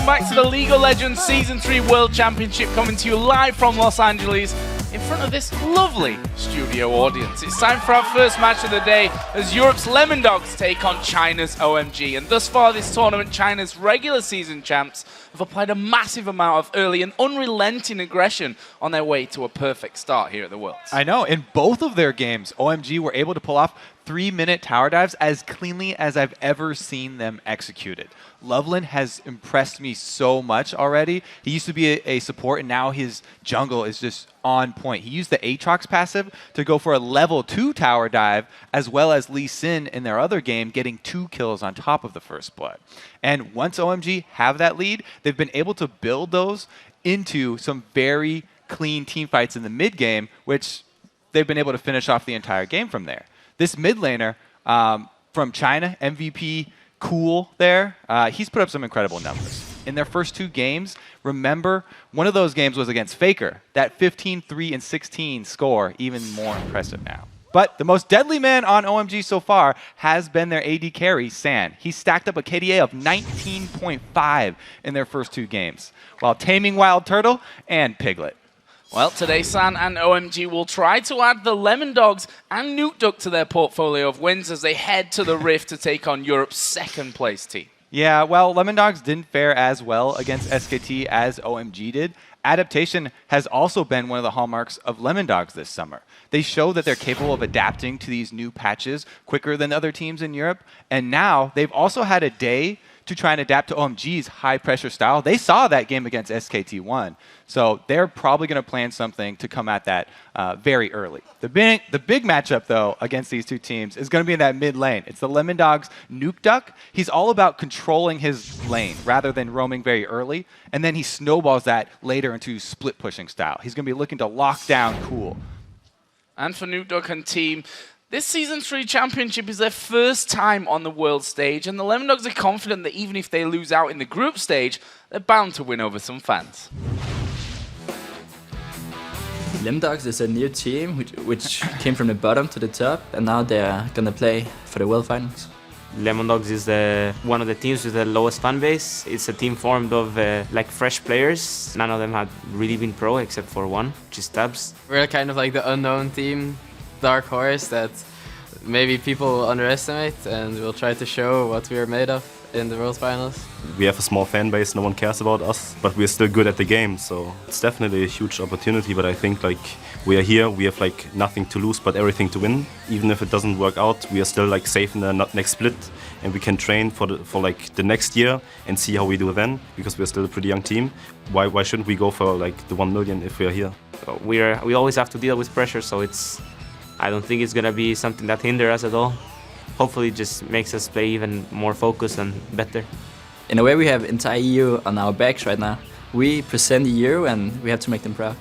welcome back to the League of Legends Season 3 World Championship, coming to you live from Los Angeles in front of this lovely studio audience. It's time for our first match of the day as Europe's Lemon Dogs take on China's OMG. And thus far this tournament, China's regular season champs have applied a massive amount of early and unrelenting aggression on their way to a perfect start here at the Worlds. I know, in both of their games, OMG were able to pull off 3-minute tower dives as cleanly as I've ever seen them executed. Loveland has impressed me so much already. He used to be a support, and now his jungle is just on point. He used the Aatrox passive to go for a level 2 tower dive, as well as Lee Sin in their other game getting 2 kills on top of the first blood. And once OMG have that lead, they've been able to build those into some very clean team fights in the mid game, which they've been able to finish off the entire game from there. This mid laner from China, MVP Cool there, he's put up some incredible numbers. In their first 2 games, remember, one of those games was against Faker. That 15, 3, and 16 score, even more impressive now. But the most deadly man on OMG so far has been their AD carry, San. He stacked up a KDA of 19.5 in their first 2 games, while taming Wild Turtle and Piglet. Well, today San and OMG will try to add the Lemon Dogs and Nuke Duck to their portfolio of wins as they head to the Rift to take on Europe's second place team. Yeah, well, Lemon Dogs didn't fare as well against SKT as OMG did. Adaptation has also been one of the hallmarks of Lemon Dogs this summer. They show that they're capable of adapting to these new patches quicker than other teams in Europe, and now they've also had a day to try and adapt to OMG's high-pressure style. They saw that game against SKT1, so they're probably going to plan something to come at that very early. The big matchup, though, against these 2 teams is going to be in that mid lane. It's the Lemon Dogs' Nuke Duck. He's all about controlling his lane rather than roaming very early, and then he snowballs that later into split-pushing style. He's going to be looking to lock down Cool. And for Nuke Duck and team, this Season 3 Championship is their first time on the world stage, and the Lemon Dogs are confident that even if they lose out in the group stage, they're bound to win over some fans. Lemon Dogs is a new team which came from the bottom to the top, and now they're gonna play for the World Finals. Lemon Dogs is one of the teams with the lowest fan base. It's a team formed of like fresh players. None of them had really been pro except for one, which is Tabs. We're kind of like the unknown team, dark horse that maybe people underestimate, and we'll try to show what we are made of in the World Finals. We have a small fan base, no one cares about us, but we're still good at the game, so it's definitely a huge opportunity. But I think like we are here, we have like nothing to lose but everything to win. Even if it doesn't work out, we are still like safe in the next split, and we can train for like the next year and see how we do then, because we're still a pretty young team. Why shouldn't we go for like the 1 million if we are here? So we always have to deal with pressure, so I don't think it's gonna be something that hinders us at all. Hopefully it just makes us play even more focused and better. In a way, we have entire EU on our backs right now. We present the EU and we have to make them proud.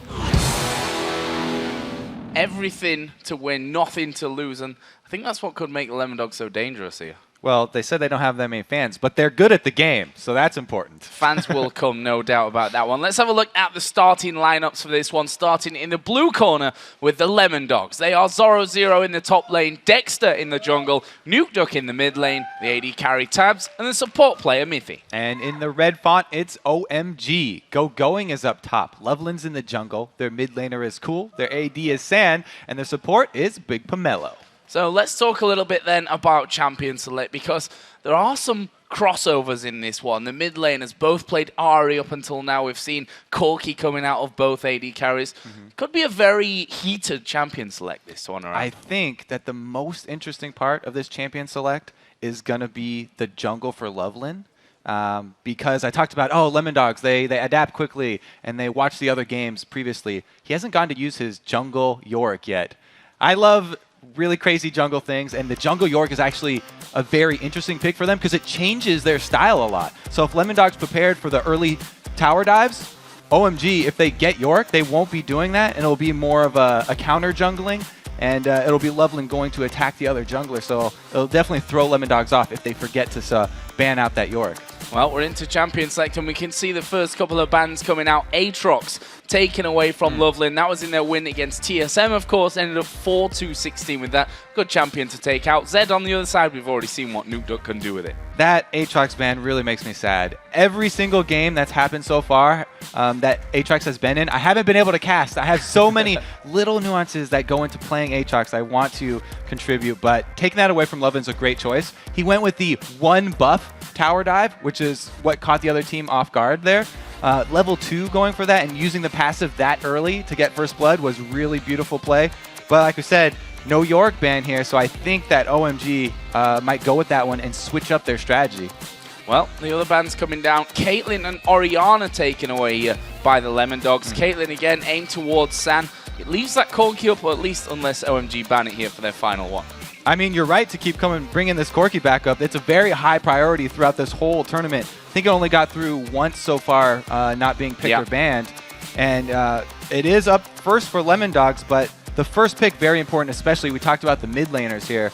Everything to win, nothing to lose, and I think that's what could make the Lemon Dogs so dangerous here. Well, they said they don't have that many fans, but they're good at the game, so that's important. Fans will come, no doubt about that one. Let's have a look at the starting lineups for this one, starting in the blue corner with the Lemon Dogs. They are Zoro0 in the top lane, Dexter in the jungle, Nuke Duck in the mid lane, the AD carry Tabs, and the support player Miffy. And in the red font, it's OMG. Going is up top. Loveland's in the jungle, their mid laner is Cool, their AD is San, and their support is Big Pomelo. So let's talk a little bit then about Champion Select, because there are some crossovers in this one. The mid laners both played Ahri up until now. We've seen Corki coming out of both AD carries. Could be a very heated Champion Select this one around. I think that the most interesting part of this Champion Select is going to be the jungle for Loveland. Because I talked about, Lemon Dogs, they adapt quickly, and they watch the other games previously. He hasn't gone to use his jungle Yorick yet. I love really crazy jungle things, and the jungle Yorick is actually a very interesting pick for them because it changes their style a lot. So if Lemon Dogs prepared for the early tower dives, OMG, if they get Yorick, they won't be doing that, and it'll be more of a counter jungling, and it'll be Loveland going to attack the other jungler. So it'll definitely throw Lemon Dogs off if they forget to ban out that Yorick. Well, we're into Champion Select, and we can see the first couple of bans coming out. Aatrox taken away from Loveland. That was in their win against TSM, of course. Ended up 4-2-16 with that. Good champion to take out. Zed on the other side, we've already seen what Nukeduck can do with it. That Aatrox ban really makes me sad. Every single game that's happened so far that Aatrox has been in, I haven't been able to cast. I have so many little nuances that go into playing Aatrox. I want to contribute, but taking that away from Loveland's a great choice. He went with the 1 buff tower dive, which is what caught the other team off guard there. Level 2 going for that and using the passive that early to get first blood was really beautiful play. But like we said, no Yorick ban here, so I think that OMG might go with that one and switch up their strategy. Well, the other bans coming down. Caitlyn and Oriana taken away here by the Lemon Dogs. Caitlyn again aimed towards San. It leaves that Corki up, or at least unless OMG ban it here for their final one. I mean, you're right to keep bringing this Corki back up. It's a very high priority throughout this whole tournament. I think it only got through once so far, not being picked or banned. And it is up first for Lemon Dogs, but the first pick, very important, especially we talked about the mid laners here.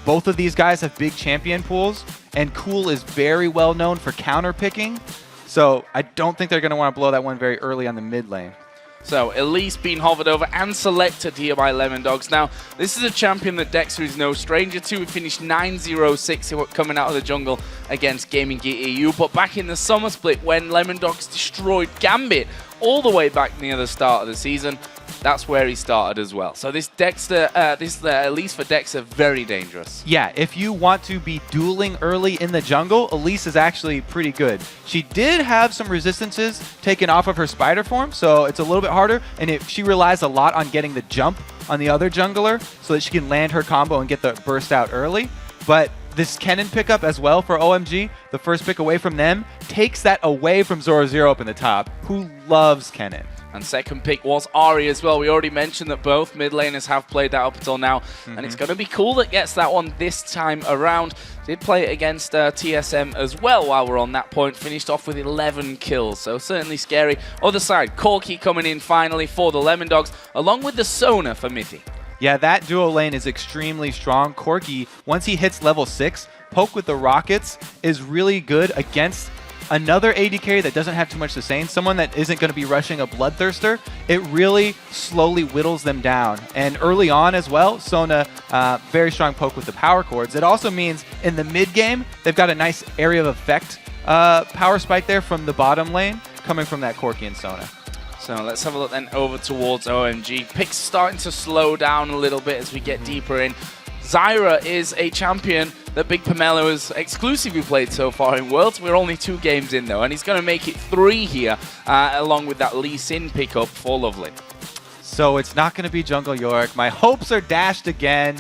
Both of these guys have big champion pools, and Cool is very well known for counter picking. So I don't think they're going to want to blow that one very early on the mid lane. So Elise being hovered over and selected here by Lemon Dogs. Now, this is a champion that Dexter is no stranger to. We finished 9-0-6 coming out of the jungle against Gaming Gear EU. But back in the summer split, when Lemon Dogs destroyed Gambit all the way back near the start of the season, that's where he started as well. So this Dexter, Elise for Dexter, very dangerous. Yeah, if you want to be dueling early in the jungle, Elise is actually pretty good. She did have some resistances taken off of her spider form, so it's a little bit harder, and she relies a lot on getting the jump on the other jungler so that she can land her combo and get the burst out early. But this Kennen pickup as well for OMG, the first pick away from them, takes that away from Zoro up in the top, who loves Kennen. And second pick was Ari as well. We already mentioned that both mid laners have played that up until now. And it's going to be Cool that gets that one this time around. Did play it against TSM as well while we're on that point. Finished off with 11 kills, so certainly scary. Other side, Corki coming in finally for the Lemon Dogs, along with the Sona for Mithy. Yeah, that duo lane is extremely strong. Corki, once he hits level 6, poke with the rockets is really good against another AD carry that doesn't have too much to say, someone that isn't going to be rushing a Bloodthirster. It really slowly whittles them down. And early on as well, Sona, very strong poke with the power chords. It also means in the mid game, they've got a nice area of effect power spike there from the bottom lane coming from that Corki and Sona. So let's have a look then over towards OMG. Picks starting to slow down a little bit as we get deeper in. Zyra is a champion that Big Pomelo has exclusively played so far in Worlds. We're only 2 games in though, and he's going to make it 3 here, along with that Lee Sin pickup for Lovely. So it's not going to be Jungle Yorick. My hopes are dashed again.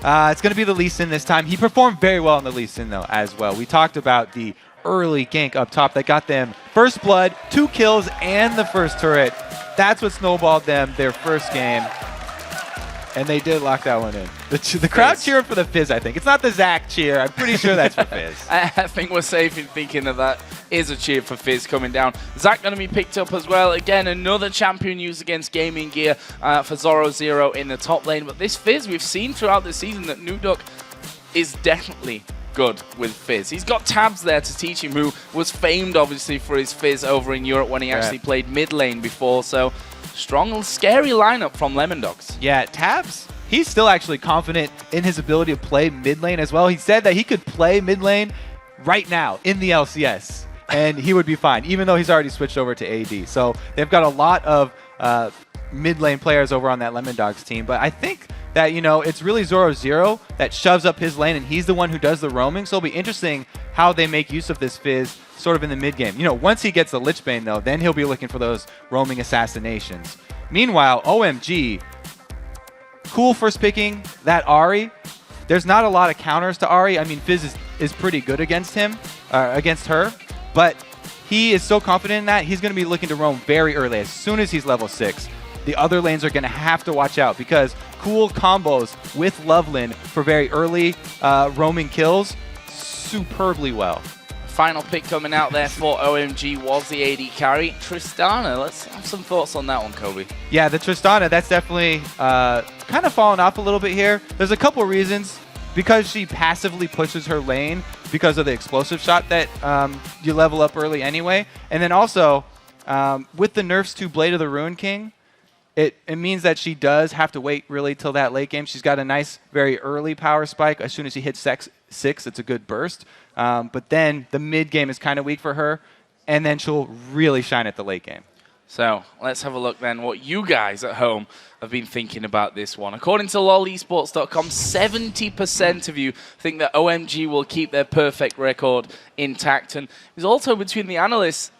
It's going to be the Lee Sin this time. He performed very well in the Lee Sin though as well. We talked about the early gank up top that got them first blood, 2 kills, and the first turret. That's what snowballed them their first game. And they did lock that one in. The crowd cheering for the Fizz, I think. It's not the Zach cheer. I'm pretty sure that's for Fizz. I think we're safe in thinking that is a cheer for Fizz coming down. Zach going to be picked up as well. Again, another champion used against Gaming Gear for Zoro in the top lane. But this Fizz, we've seen throughout the season that Nukeduck is definitely good with Fizz. He's got Tabs there to teach him, who was famed obviously for his Fizz over in Europe when he actually played mid lane before. So strong, scary lineup from Lemon Dogs. Yeah, Tabs, he's still actually confident in his ability to play mid lane as well. He said that he could play mid lane right now in the LCS, and he would be fine, even though he's already switched over to AD. So they've got a lot of mid lane players over on that Lemon Dogs team. But I think that, you know, it's really Zoro that shoves up his lane, and he's the one who does the roaming. So it'll be interesting how they make use of this Fizz sort of in the mid game. You know, once he gets the Lich Bane, though, then he'll be looking for those roaming assassinations. Meanwhile, OMG, Cool first picking that Ari. There's not a lot of counters to Ari. I mean, Fizz is pretty good against him, against her, but he is so confident in that he's going to be looking to roam very early. As soon as he's level 6, the other lanes are going to have to watch out because Cool combos with Loveland for very early roaming kills superbly well. Final pick coming out there for OMG was the AD carry, Tristana. Let's have some thoughts on that one, Kobe. Yeah, the Tristana, that's definitely kind of fallen off a little bit here. There's a couple reasons. Because she passively pushes her lane because of the explosive shot that you level up early anyway. And then also, With the nerfs to Blade of the Ruin King, it means that she does have to wait really till that late game. She's got a nice, very early power spike. As soon as she hits 6, it's a good burst. But then the mid game is kind of weak for her, and then she'll really shine at the late game. So let's have a look then what you guys at home have been thinking about this one. According to lolesports.com, 70% of you think that OMG will keep their perfect record intact. And it's also between the analysts,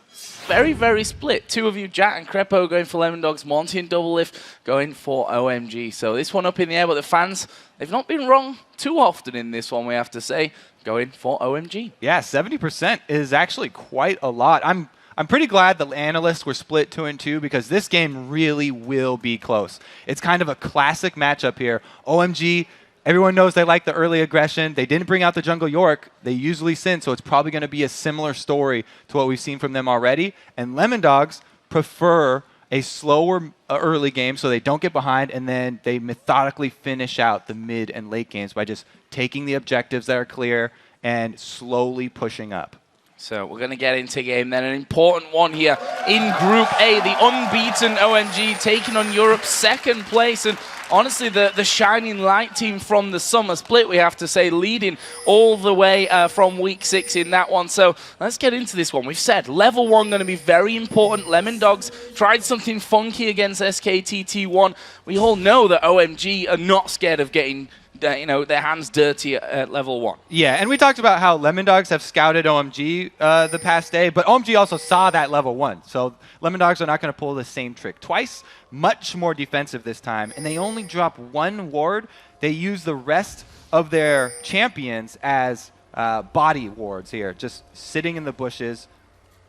very, very split. Two of you, Jack and Crepo, going for Lemondogs, Monty and Double Lift going for OMG. So this one up in the air, but the fans, they've not been wrong too often in this one, we have to say, going for OMG. Yeah, 70% is actually quite a lot. I'm pretty glad the analysts were split 2-2 because this game really will be close. It's kind of a classic matchup here. OMG, everyone knows they like the early aggression. They didn't bring out the Jungle York. They usually sin, so it's probably going to be a similar story to what we've seen from them already. And Lemondogs prefer a slower early game so they don't get behind, and then they methodically finish out the mid and late games by just taking the objectives that are clear and slowly pushing up. So we're going to get into game then. An important one here in Group A. The unbeaten OMG taking on Europe's second place. And honestly, the shining light team from the summer split, we have to say, leading all the way from week 6 in that one. So let's get into this one. We've said level 1 going to be very important. Lemondogs tried something funky against SKTT1. We all know that OMG are not scared of getting their hands dirty at level 1. Yeah, and we talked about how Lemondogs have scouted OMG the past day, but OMG also saw that level 1. So Lemondogs are not going to pull the same trick twice. Much more defensive this time, and they only drop 1 ward. They use the rest of their champions as body wards here, just sitting in the bushes,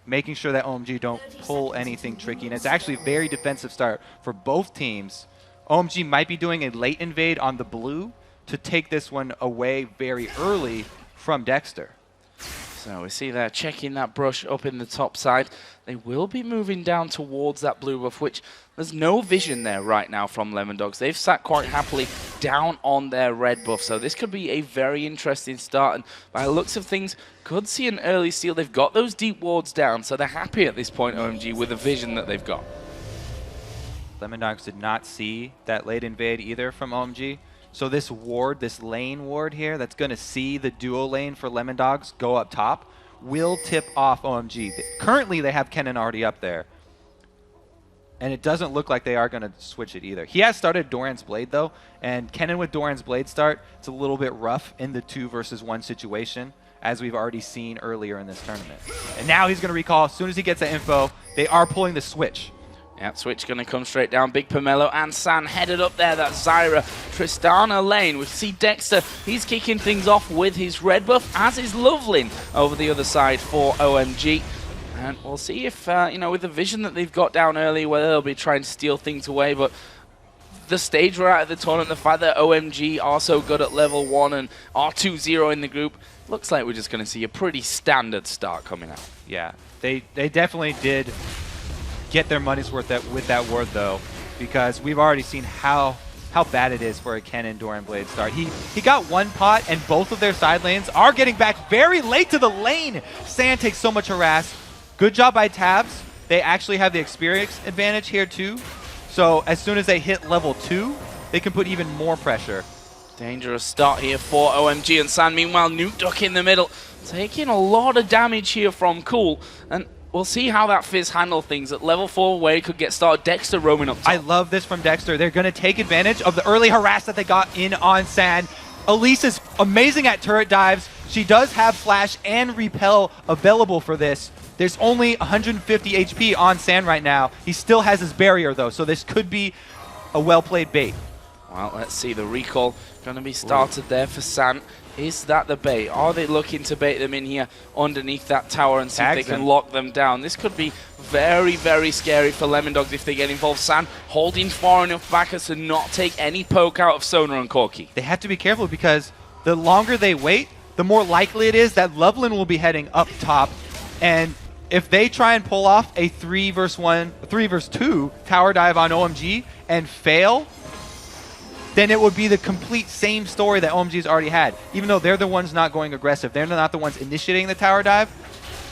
making sure that OMG don't pull anything tricky. And it's actually a very defensive start for both teams. OMG might be doing a late invade on the blue to take this one away very early from Dexter. So we see they're checking that brush up in the top side. They will be moving down towards that blue buff, which there's no vision there right now from Lemondogs. They've sat quite happily down on their red buff, so this could be a very interesting start. And by the looks of things, could see an early steal. They've got those deep wards down, so they're happy at this point, OMG, with the vision that they've got. Lemondogs did not see that late invade either from OMG. So this ward, this lane ward here, that's going to see the duo lane for Lemondogs go up top, will tip off OMG. Currently, they have Kennen already up there. And it doesn't look like they are going to switch it either. He has started Doran's Blade, though. And Kennen with Doran's Blade start, it's a little bit rough in the 2 versus 1 situation, as we've already seen earlier in this tournament. And now he's going to recall. As soon as he gets that info, they are pulling the switch. Yeah, switch going to come straight down. Big Pomelo and San headed up there. That Zyra Tristana lane. We see Dexter. He's kicking things off with his red buff, as is Lovelin over the other side for OMG. And we'll see if, with the vision that they've got down early, whether they'll be trying to steal things away. But the stage we're at the tournament, the fact that OMG are so good at level 1 and are 2-0 in the group, looks like we're just going to see a pretty standard start coming out. Yeah, they definitely did get their money's worth with that ward, though, because we've already seen how bad it is for a Kennen Doran Blade start. He got 1 pot, and both of their side lanes are getting back very late to the lane. Sand takes so much harass. Good job by Tabs. They actually have the experience advantage here, too. So as soon as they hit level 2, they can put even more pressure. Dangerous start here for OMG and San. Meanwhile, Nuke Duck in the middle, taking a lot of damage here from Cool. And we'll see how that Fizz handle things at level 4, where he could get started. Dexter roaming up top. I love this from Dexter. They're going to take advantage of the early harass that they got in on San. Elise is amazing at turret dives. She does have Flash and Repel available for this. There's only 150 HP on San right now. He still has his barrier, though, so this could be a well-played bait. Well, let's see. The recall going to be started there for San. Is that the bait? Are they looking to bait them in here underneath that tower and see if they can lock them down? This could be very, very scary for Lemondogs if they get involved. San holding far enough back as to not take any poke out of Sona and Corki. They have to be careful because the longer they wait, the more likely it is that Lovelin will be heading up top. And if they try and pull off a 3 versus 2 tower dive on OMG and fail, then it would be the complete same story that OMG's already had. Even though they're the ones not going aggressive, they're not the ones initiating the tower dive.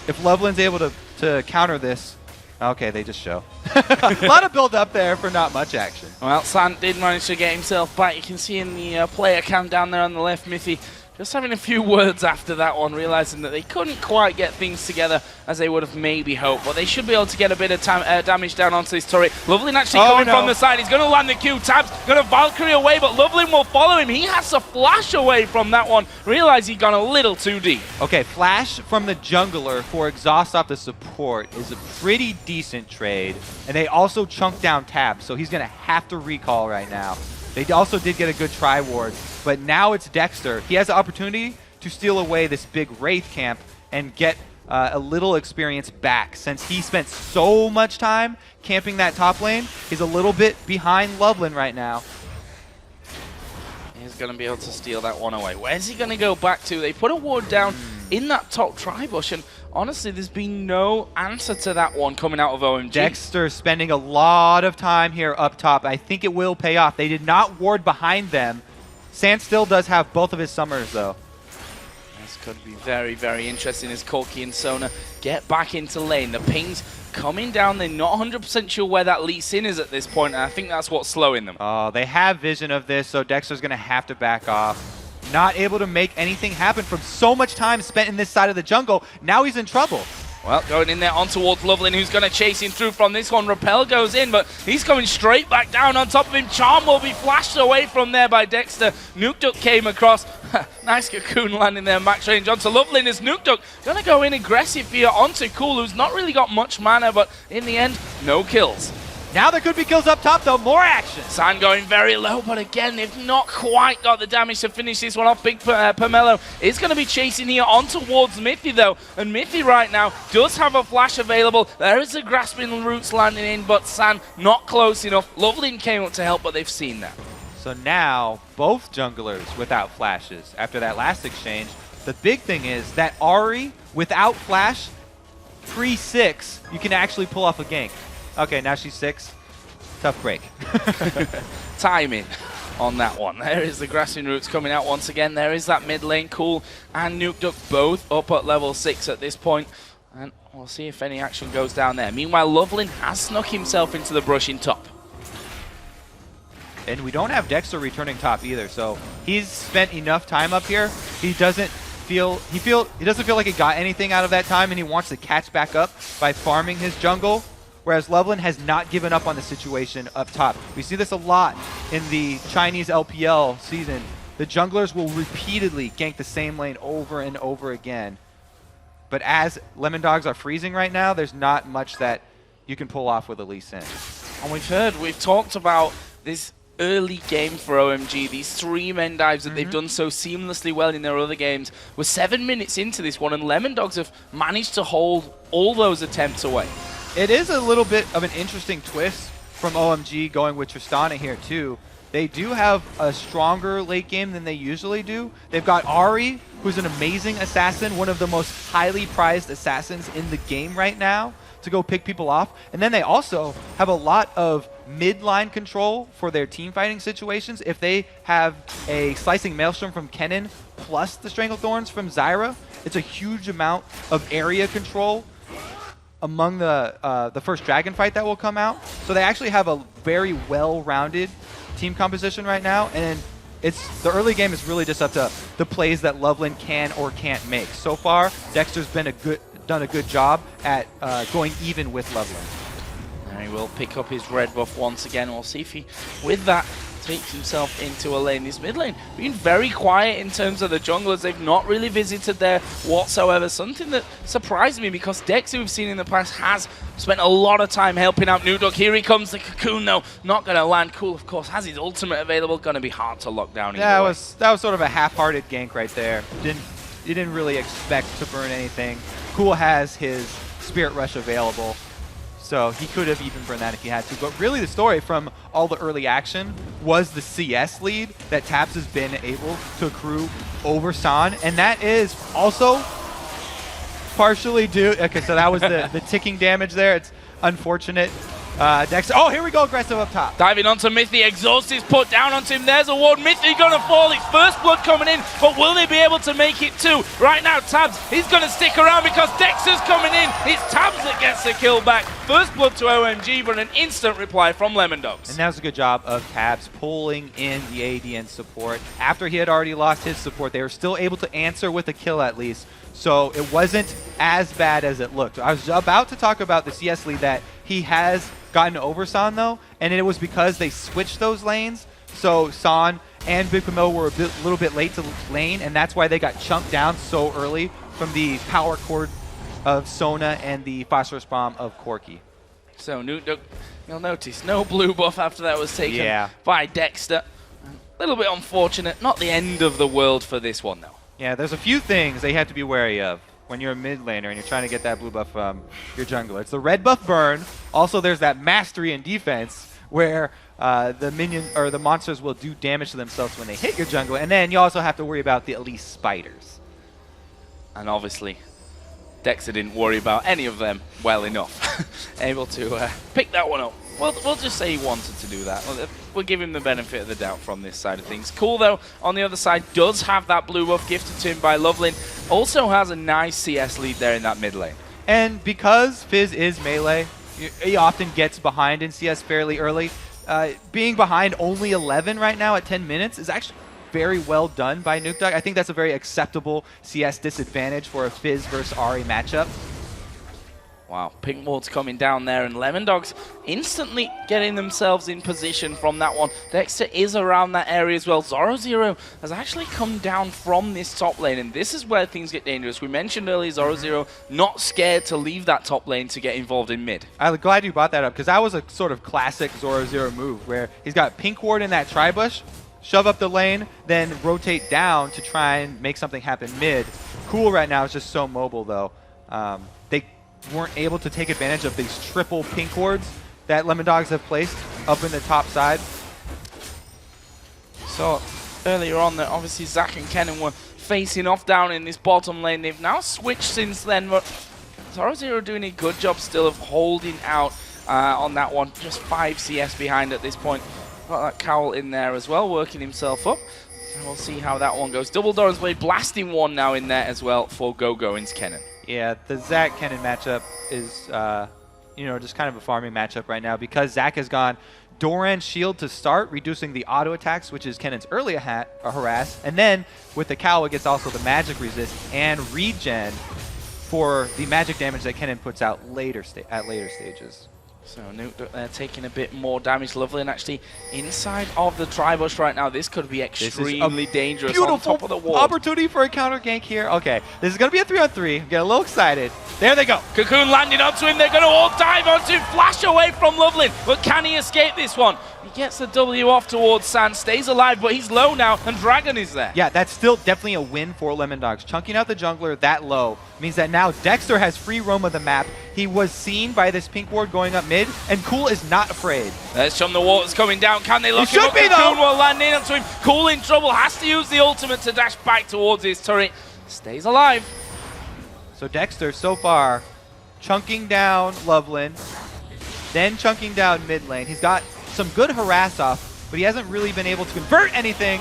If Lovelin's able to counter this, Okay, they just show. A lot of build up there for not much action. Well, Sant did manage to get himself back. You can see in the player cam down there on the left, Mithy just having a few words after that one, realizing that they couldn't quite get things together as they would have maybe hoped. But they should be able to get a bit of damage down onto this turret. Lovelin actually coming from the side. He's going to land the Q. Tabs going to Valkyrie away, but Lovelin will follow him. He has to flash away from that one. Realize he'd gone a little too deep. Okay, flash from the jungler for exhaust off the support is a pretty decent trade. And they also chunked down Tabs, so he's going to have to recall right now. They also did get a good try ward, but now it's Dexter. He has the opportunity to steal away this big Wraith camp and get a little experience back. Since he spent so much time camping that top lane, he's a little bit behind Lovelin right now. He's going to be able to steal that one away. Where's he going to go back to? They put a ward down in that top tri-bush, and honestly, there's been no answer to that one coming out of OMG. Dexter spending a lot of time here up top. I think it will pay off. They did not ward behind them. Sant still does have both of his summers, though. This could be very, very interesting as Corki and Sona get back into lane. The ping's coming down. They're not 100% sure where that Lee Sin is at this point, and I think that's what's slowing them. Oh, they have vision of this, so Dexter's going to have to back off. Not able to make anything happen from so much time spent in this side of the jungle. Now he's in trouble. Well, going in there on towards Lovelin, who's going to chase him through from this one. Repel goes in, but he's coming straight back down on top of him. Charm will be flashed away from there by Dexter. Nukeduck came across. Nice cocoon landing there, max range onto Lovelin as Nukeduck going to go in aggressive here onto Cool, who's not really got much mana, but in the end, no kills. Now there could be kills up top, though. More action. San going very low, but again, they've not quite got the damage to finish this one off. Big Pomelo is going to be chasing here on towards Mithy, though. And Mithy right now does have a flash available. There is a grasping roots landing in, but San not close enough. Lovelin came up to help, but they've seen that. So now, both junglers without flashes after that last exchange. The big thing is that Ahri, without flash, pre-6, you can actually pull off a gank. Okay, now she's 6. Tough break. Timing on that one. There is the grassing roots coming out once again. There is that mid lane. Cool and Nukeduck both up at level 6 at this point. And we'll see if any action goes down there. Meanwhile, Lovelin has snuck himself into the brush in top. And we don't have Dexter returning top either, so he's spent enough time up here. He doesn't feel like he got anything out of that time, and he wants to catch back up by farming his jungle. Whereas Lovelin has not given up on the situation up top. We see this a lot in the Chinese LPL season. The junglers will repeatedly gank the same lane over and over again. But as Lemon Dogs are freezing right now, there's not much that you can pull off with a Lee Sin. And we've talked about this early game for OMG, these 3 men dives that they've done so seamlessly well in their other games. We're 7 minutes into this one, and Lemon Dogs have managed to hold all those attempts away. It is a little bit of an interesting twist from OMG going with Tristana here too. They do have a stronger late game than they usually do. They've got Ahri, who's an amazing assassin, one of the most highly prized assassins in the game right now, to go pick people off. And then they also have a lot of mid-line control for their team fighting situations. If they have a Slicing Maelstrom from Kennen plus the Stranglethorns from Zyra, it's a huge amount of area control among the first dragon fight that will come out. So they actually have a very well-rounded team composition right now, and the early game is really just up to the plays that Lovelin can or can't make. So far, Dexter's been done a good job at going even with Lovelin. And he will pick up his red buff once again. We'll see if he, with that, takes himself into a lane. This mid lane been very quiet in terms of the junglers. They've not really visited there whatsoever. Something that surprised me because Dex, who we've seen in the past, has spent a lot of time helping out Nukeduck. Here he comes, the cocoon though, not going to land. Cool, of course, has his ultimate available. Going to be hard to lock down. Yeah, that was sort of a half-hearted gank right there. You didn't really expect to burn anything. Cool has his Spirit Rush available, so he could have even burned that if he had to. But really the story from all the early action was the CS lead that Taps has been able to accrue over San. And that is also partially due... Okay, so that was the ticking damage there. It's unfortunate Dexter. Oh, here we go. Aggressive up top. Diving onto Mithy, exhaust is put down onto him. There's a ward. Mithy gonna fall. It's first blood coming in, but will they be able to make it too? Right now, Tabs, he's gonna stick around because Dexter's coming in. It's Tabs that gets the kill back. First blood to OMG, but an instant reply from Lemon Dogs. And that was a good job of Tabs pulling in the ADN support. After he had already lost his support, they were still able to answer with a kill at least. So it wasn't as bad as it looked. I was about to talk about the CS lead that he has gotten over San though, and it was because they switched those lanes. So San and Big Camille were a little bit late to lane, and that's why they got chunked down so early from the power cord of Sona and the phosphorus bomb of Corki. So Nuke, you'll notice no blue buff after that was taken by Dexter. A little bit unfortunate. Not the end of the world for this one though. Yeah, there's a few things they have to be wary of when you're a mid laner and you're trying to get that blue buff from your jungler. It's the red buff burn. Also, there's that mastery in defense where the minion or the monsters will do damage to themselves when they hit your jungler. And then you also have to worry about the elite spiders. And obviously, Dexter didn't worry about any of them well enough. Able to pick that one up. We'll just say he wanted to do that. We'll give him the benefit of the doubt from this side of things. Cool, though, on the other side, does have that blue buff gifted to him by Lovelin. Also has a nice CS lead there in that mid lane. And because Fizz is melee, he often gets behind in CS fairly early. Being behind only 11 right now at 10 minutes is actually very well done by Nuke Dog. I think that's a very acceptable CS disadvantage for a Fizz versus Ahri matchup. Wow, Pink Ward's coming down there, and Lemon Dogs instantly getting themselves in position from that one. Dexter is around that area as well. Zoro has actually come down from this top lane, and this is where things get dangerous. We mentioned earlier Zoro not scared to leave that top lane to get involved in mid. I'm glad you brought that up, because that was a sort of classic Zoro move, where he's got Pink Ward in that tri-bush, shove up the lane, then rotate down to try and make something happen mid. Cool right now is just so mobile, though. They weren't able to take advantage of these triple pink wards that Lemon Dogs have placed up in the top side. So earlier on, obviously Zach and Kennen were facing off down in this bottom lane. They've now switched since then, but Zoro doing a good job still of holding out on that one. Just 5 CS behind at this point. Got that Cowl in there as well, working himself up. And we'll see how that one goes. Double Doran's Blade blasting one now in there as well for Go-Going's Kennen. Yeah, the Zach-Kennen matchup is, just kind of a farming matchup right now because Zach has gone Doran Shield to start, reducing the auto attacks, which is Kennen's early harass. And then with the Cowl, it gets also the magic resist and regen for the magic damage that Kennen puts out at later stages. So Nuke taking a bit more damage. Lovely, and actually inside of the tri-bush right now. This could be extremely dangerous. Beautiful on top of the wall. Opportunity for a counter gank here. Okay, this is going to be a 3-on-3. I'm getting a little excited. There they go. Cocoon landing onto him. They're going to all dive onto him. Flash away from Lovelin. But can he escape this one? He gets the W off towards San. Stays alive, but he's low now, and Dragon is there. Yeah, that's still definitely a win for Lemon Dogs. Chunking out the jungler that low means that now Dexter has free roam of the map. He was seen by this pink ward going up mid, and Cool is not afraid. There's Chum the Waters coming down. Can they lock him up? Cocoon will land in onto him. Cool in trouble. Has to use the ultimate to dash back towards his turret. Stays alive. So Dexter, so far, chunking down Lovelin, then chunking down mid lane. He's got some good harass off, but he hasn't really been able to convert anything.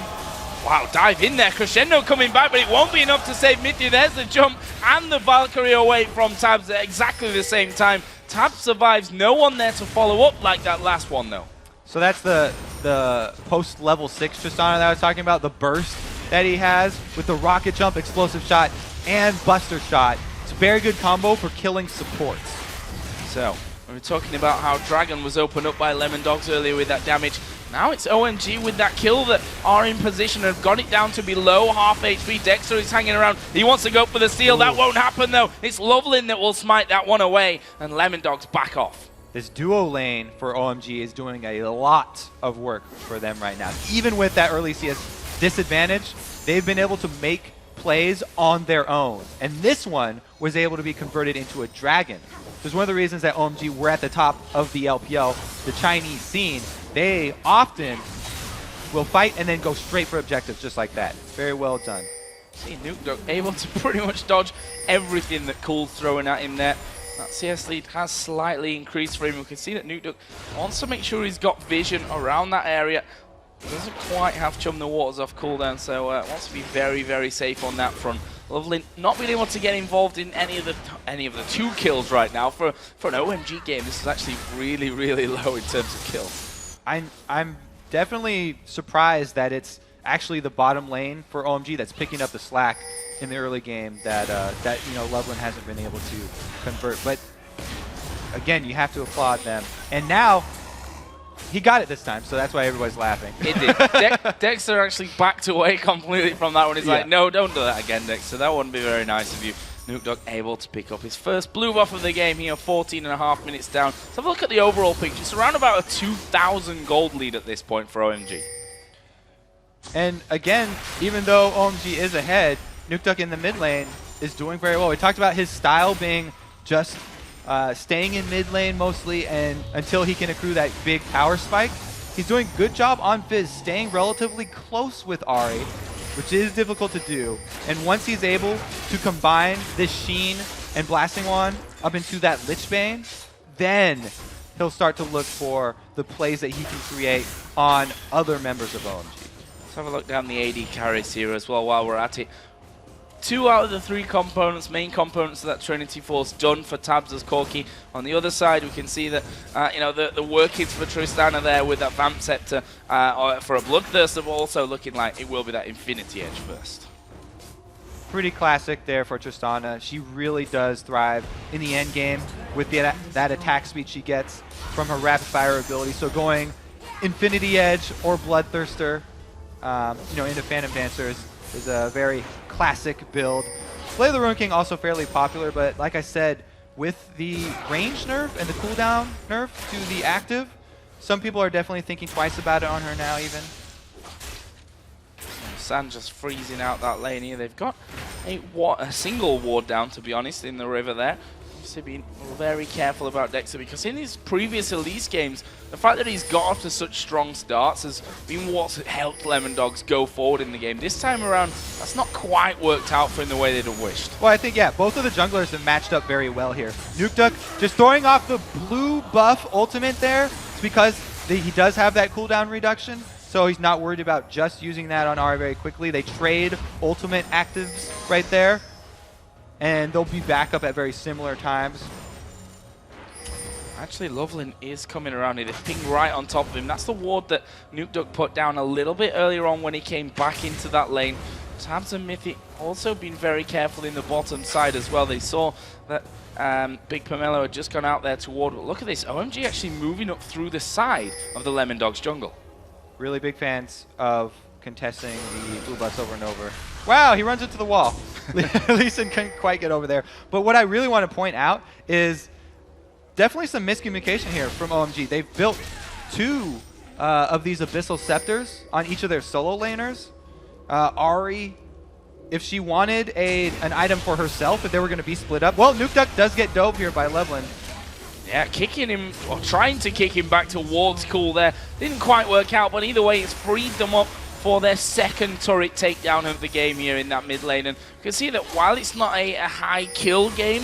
Wow, dive in there. Crescendo coming back, but it won't be enough to save Mithy. There's the jump and the Valkyrie away from Tabs at exactly the same time. Tabs survives. No one there to follow up like that last one, though. So that's the post level 6 Tristana that I was talking about, the burst that he has with the rocket jump, explosive shot, and buster shot. It's a very good combo for killing supports. So, we were talking about how Dragon was opened up by Lemon Dogs earlier with that damage. Now it's OMG with that kill that are in position and have got it down to below half HP. Dexter is hanging around. He wants to go for the steal. Ooh. That won't happen though. It's Lovelin that will smite that one away, and Lemon Dogs back off. This duo lane for OMG is doing a lot of work for them right now. Even with that early CS disadvantage, they've been able to make plays on their own. And this one was able to be converted into a dragon. There's one of the reasons that OMG were at the top of the LPL, the Chinese scene. They often will fight and then go straight for objectives just like that. Very well done. See Nuke able to pretty much dodge everything that Cool's throwing at him there. That CS lead has slightly increased for him. We can see that Nukeduck wants to make sure he's got vision around that area. Doesn't quite have Chum the Waters off cooldown, so wants to be very, very safe on that front. Lovelin not being able to get involved in any of the 2 kills right now. For an OMG game, this is actually really, really low in terms of kills. I'm definitely surprised that it's actually the bottom lane for OMG that's picking up the slack in the early game that Loveland hasn't been able to convert. But again, you have to applaud them. And now he got it this time, so that's why everybody's laughing. It did. Dexter actually backed away completely from that one. He's like, no, don't do that again, Dexter. That wouldn't be very nice of you. Nukeduck able to pick up his first blue buff of the game here, 14.5 minutes down. Let's have a look at the overall picture. It's around about a 2,000 gold lead at this point for OMG. And again, even though OMG is ahead, Nukeduck in the mid lane is doing very well. We talked about his style being just staying in mid lane mostly, and until he can accrue that big power spike. He's doing a good job on Fizz, staying relatively close with Ahri, which is difficult to do. And once he's able to combine this Sheen and Blasting Wand up into that Lich Bane, then he'll start to look for the plays that he can create on other members of OMG. Let's have a look down the AD carries here as well while we're at it. 2 out of the 3 components, main components of that Trinity Force done for Tabs as Corki. On the other side, we can see that the workings for Tristana there with that Vamp Scepter for a Bloodthirster, but also looking like it will be that Infinity Edge first. Pretty classic there for Tristana. She really does thrive in the end game with that attack speed she gets from her rapid fire ability. So going Infinity Edge or Bloodthirster, into Phantom Dancers is a very classic build. Slay the Ruin King also fairly popular, but like I said, with the range nerf and the cooldown nerf to the active, some people are definitely thinking twice about it on her now even. Sand just freezing out that lane here. They've got a single ward down, to be honest, in the river there. Obviously being very careful about Dexter, because in his previous Elise games, the fact that he's got off to such strong starts has been what's helped Lemondogs go forward in the game. This time around, that's not quite worked out for him the way they'd have wished. Well, I think, yeah, both of the junglers have matched up very well here. Nukeduck just throwing off the blue buff ultimate there. It's because he does have that cooldown reduction, so he's not worried about just using that on Ahri very quickly. They trade ultimate actives right there, and they'll be back up at very similar times. Actually, Loveland is coming around here. They've pinged right on top of him. That's the ward that Nukeduck put down a little bit earlier on when he came back into that lane. Tabs and Mythic also been very careful in the bottom side as well. They saw that Big Pomelo had just gone out there to ward. But look at this. OMG actually moving up through the side of the Lemondogs jungle. Really big fans of contesting the blue buffs over and over. Wow, he runs into the wall. Leeson couldn't quite get over there. But what I really want to point out is definitely some miscommunication here from OMG. They've built 2 of these Abyssal Scepters on each of their solo laners. Ahri, if she wanted an item for herself, if they were going to be split up, well, Nukeduck does get dove here by Loveland. Yeah, kicking him, or trying to kick him back towards Cool there. Didn't quite work out, but either way, it's freed them up for their second turret takedown of the game here in that mid lane. And you can see that while it's not a high kill game,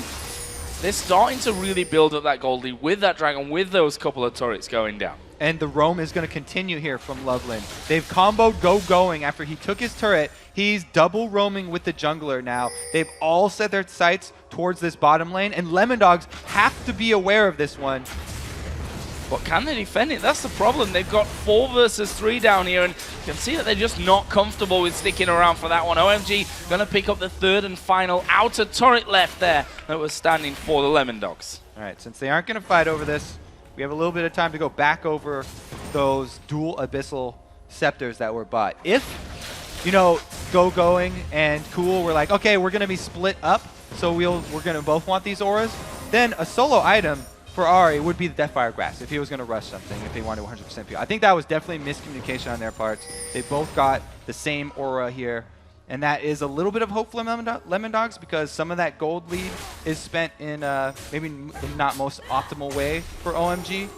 they're starting to really build up that gold lead with that dragon, with those couple of turrets going down. And the roam is going to continue here from Loveland. They've comboed going after he took his turret. He's double roaming with the jungler now. They've all set their sights towards this bottom lane, and Lemondogs have to be aware of this one. But can they defend it? That's the problem. They've got 4 versus 3 down here, and you can see that they're just not comfortable with sticking around for that one. OMG going to pick up the 3rd and final outer turret left there that was standing for the Lemondogs. All right, since they aren't going to fight over this, we have a little bit of time to go back over those dual Abyssal Scepters that were bought. If, Going and Cool were like, okay, we're going to be split up, so we're going to both want these auras, then a solo item for Ahri would be the Deathfire Grass if he was going to rush something, if they wanted 100% pure. I think that was definitely miscommunication on their parts. They both got the same aura here, and that is a little bit of hope for Lemondogs because some of that gold lead is spent in maybe not most optimal way for OMG.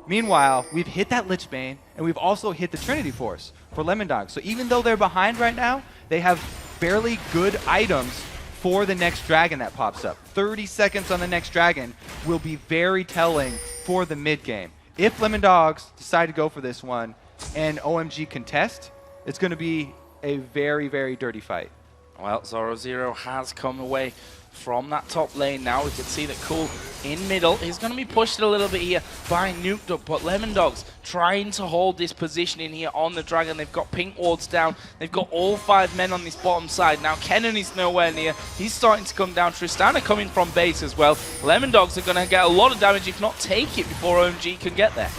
Meanwhile, we've hit that Lich Bane, and we've also hit the Trinity Force for Lemondogs. So even though they're behind right now, they have fairly good items before the next dragon that pops up. 30 seconds on the next dragon will be very telling for the mid game. If Lemon Dogs decide to go for this one and OMG contest, it's going to be a very, very dirty fight. Well, Zoro has come away from that top lane now. We can see that Cool in middle. He's going to be pushed a little bit here by Nukeduck, but Lemon Dogs trying to hold this position in here on the Dragon. They've got pink wards down. They've got all 5 men on this bottom side. Now Kennen is nowhere near. He's starting to come down. Tristana coming from base as well. Lemon Dogs are going to get a lot of damage, if not take it, before OMG can get there.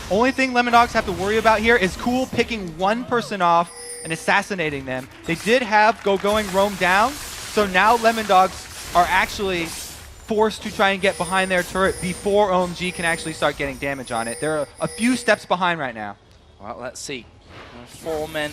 Only thing Lemon Dogs have to worry about here is Cool picking one person off and assassinating them. They did have going roam down, so now Lemon Dogs are actually forced to try and get behind their turret before OMG can actually start getting damage on it. They're a few steps behind right now. Well, let's see. 4 men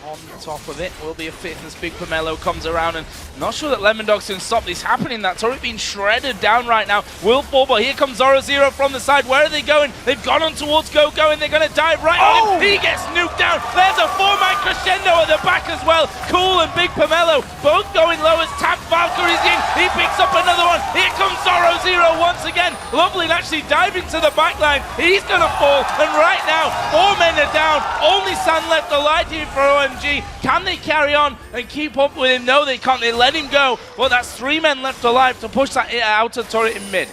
on top of it. Will be a fifth as Big Pomelo comes around, and I'm not sure that Lemon Dogs can stop this happening. That turret being shredded down right now. Will fall, but here comes Zoro from the side. Where are they going? They've gone on towards Go, and they're going to dive right on him. He gets nuked down. There's a 4-man crescendo at the back as well. Cool and Big Pomelo both going low as Tap Valkyrie's in. He picks up another one. Here comes Zoro once again. Lovely actually diving to the back line. He's going to fall, and right now 4 men are down. Only San left alive here for OMG. Can they carry on and keep up with him? No, they can't. They let him go. Well, that's 3 men left alive to push that outer turret in mid.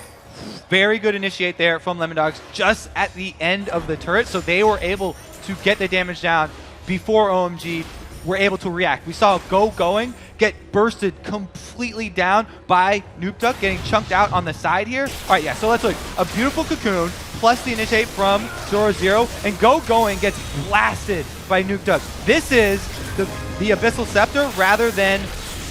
Very good initiate there from Lemon Dogs just at the end of the turret, so they were able to get the damage down before OMG were able to react. We saw Going get bursted completely down by Nukeduck, getting chunked out on the side here. All right, yeah, so let's look. A beautiful cocoon plus the initiate from Zoro, and Going gets blasted by Nukeduck. This is the Abyssal Scepter rather than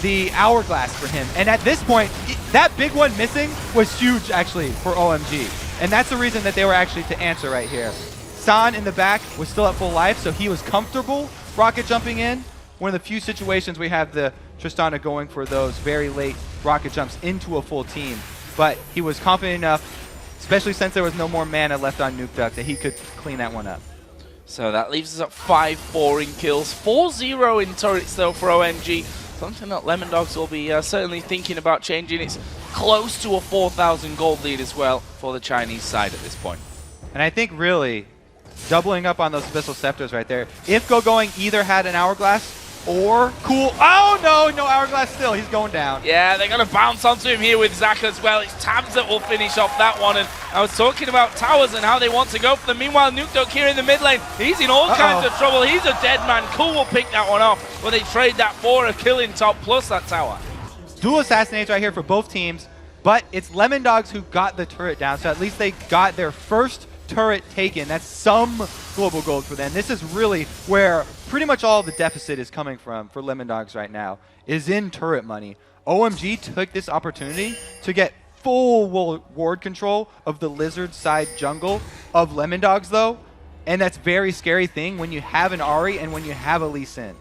the Hourglass for him. And at this point, that big one missing was huge, actually, for OMG. And that's the reason that they were actually to answer right here. San in the back was still at full life, so he was comfortable rocket jumping in. One of the few situations we have the Tristana going for those very late rocket jumps into a full team. But he was confident enough, especially since there was no more mana left on Nukeduck, that he could clean that one up. So that leaves us at 5-4 in kills, 4-0 in turrets though for OMG. Something that Lemon Dogs will be certainly thinking about changing. It's close to a 4,000 gold lead as well for the Chinese side at this point. And I think really doubling up on those Abyssal Scepters right there. If Going either had an Hourglass or Cool. Oh no, no Hourglass still. He's going down. Yeah, they're going to bounce onto him here with Zach as well. It's Tabs that will finish off that one. And I was talking about towers and how they want to go for them. Meanwhile, Nukeduck here in the mid lane, he's in all kinds of trouble. He's a dead man. Cool will pick that one off. But they trade that for a killing top plus that tower. Dual assassinates right here for both teams. But it's Lemon Dogs who got the turret down. So at least they got their first turret taken. That's some global gold for them. This is really where pretty much all the deficit is coming from for Lemon Dogs right now, is in turret money. OMG took this opportunity to get full ward control of the lizard side jungle of Lemon Dogs though, and that's a very scary thing when you have an Ahri and when you have a Lee Sin.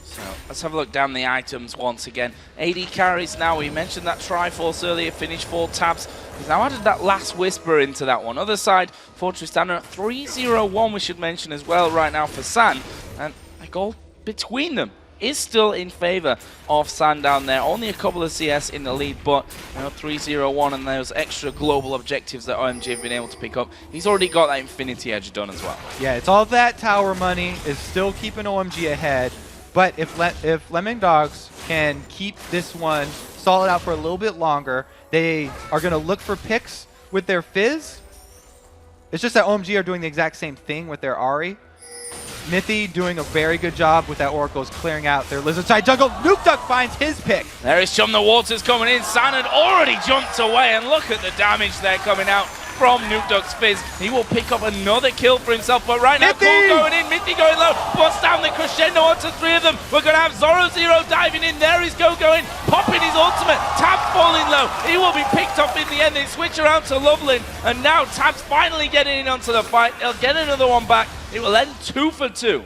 So let's have a look down the items once again. AD carries now. We mentioned that Triforce earlier, finished 4 tabs. He's now added that last Whisper into that one. Other side for Tristana, 3-0-1 we should mention as well right now for San. And a goal between them is still in favor of San down there. Only a couple of CS in the lead, but 3-0-1 and those extra global objectives that OMG have been able to pick up. He's already got that Infinity Edge done as well. Yeah, it's all that tower money is still keeping OMG ahead. But if Lemon Dogs can keep this one solid out for a little bit longer, they are going to look for picks with their Fizz. It's just that OMG are doing the exact same thing with their Ahri. Mithy doing a very good job with that Oracles clearing out their lizard side jungle. Nukeduck finds his pick. There is Chum the Waters coming in. San had already jumped away, and look at the damage there coming out from Nukeduck's Fizz. He will pick up another kill for himself, but right now Cool going in, Mithy going low, busts down the crescendo onto 3 of them. We're going to have Zoro diving in. There is going, popping his ultimate. Tabs falling low. He will be picked up in the end. They switch around to Loveland, and now Tabs finally getting in onto the fight. He'll get another one back. It will end 2 for 2.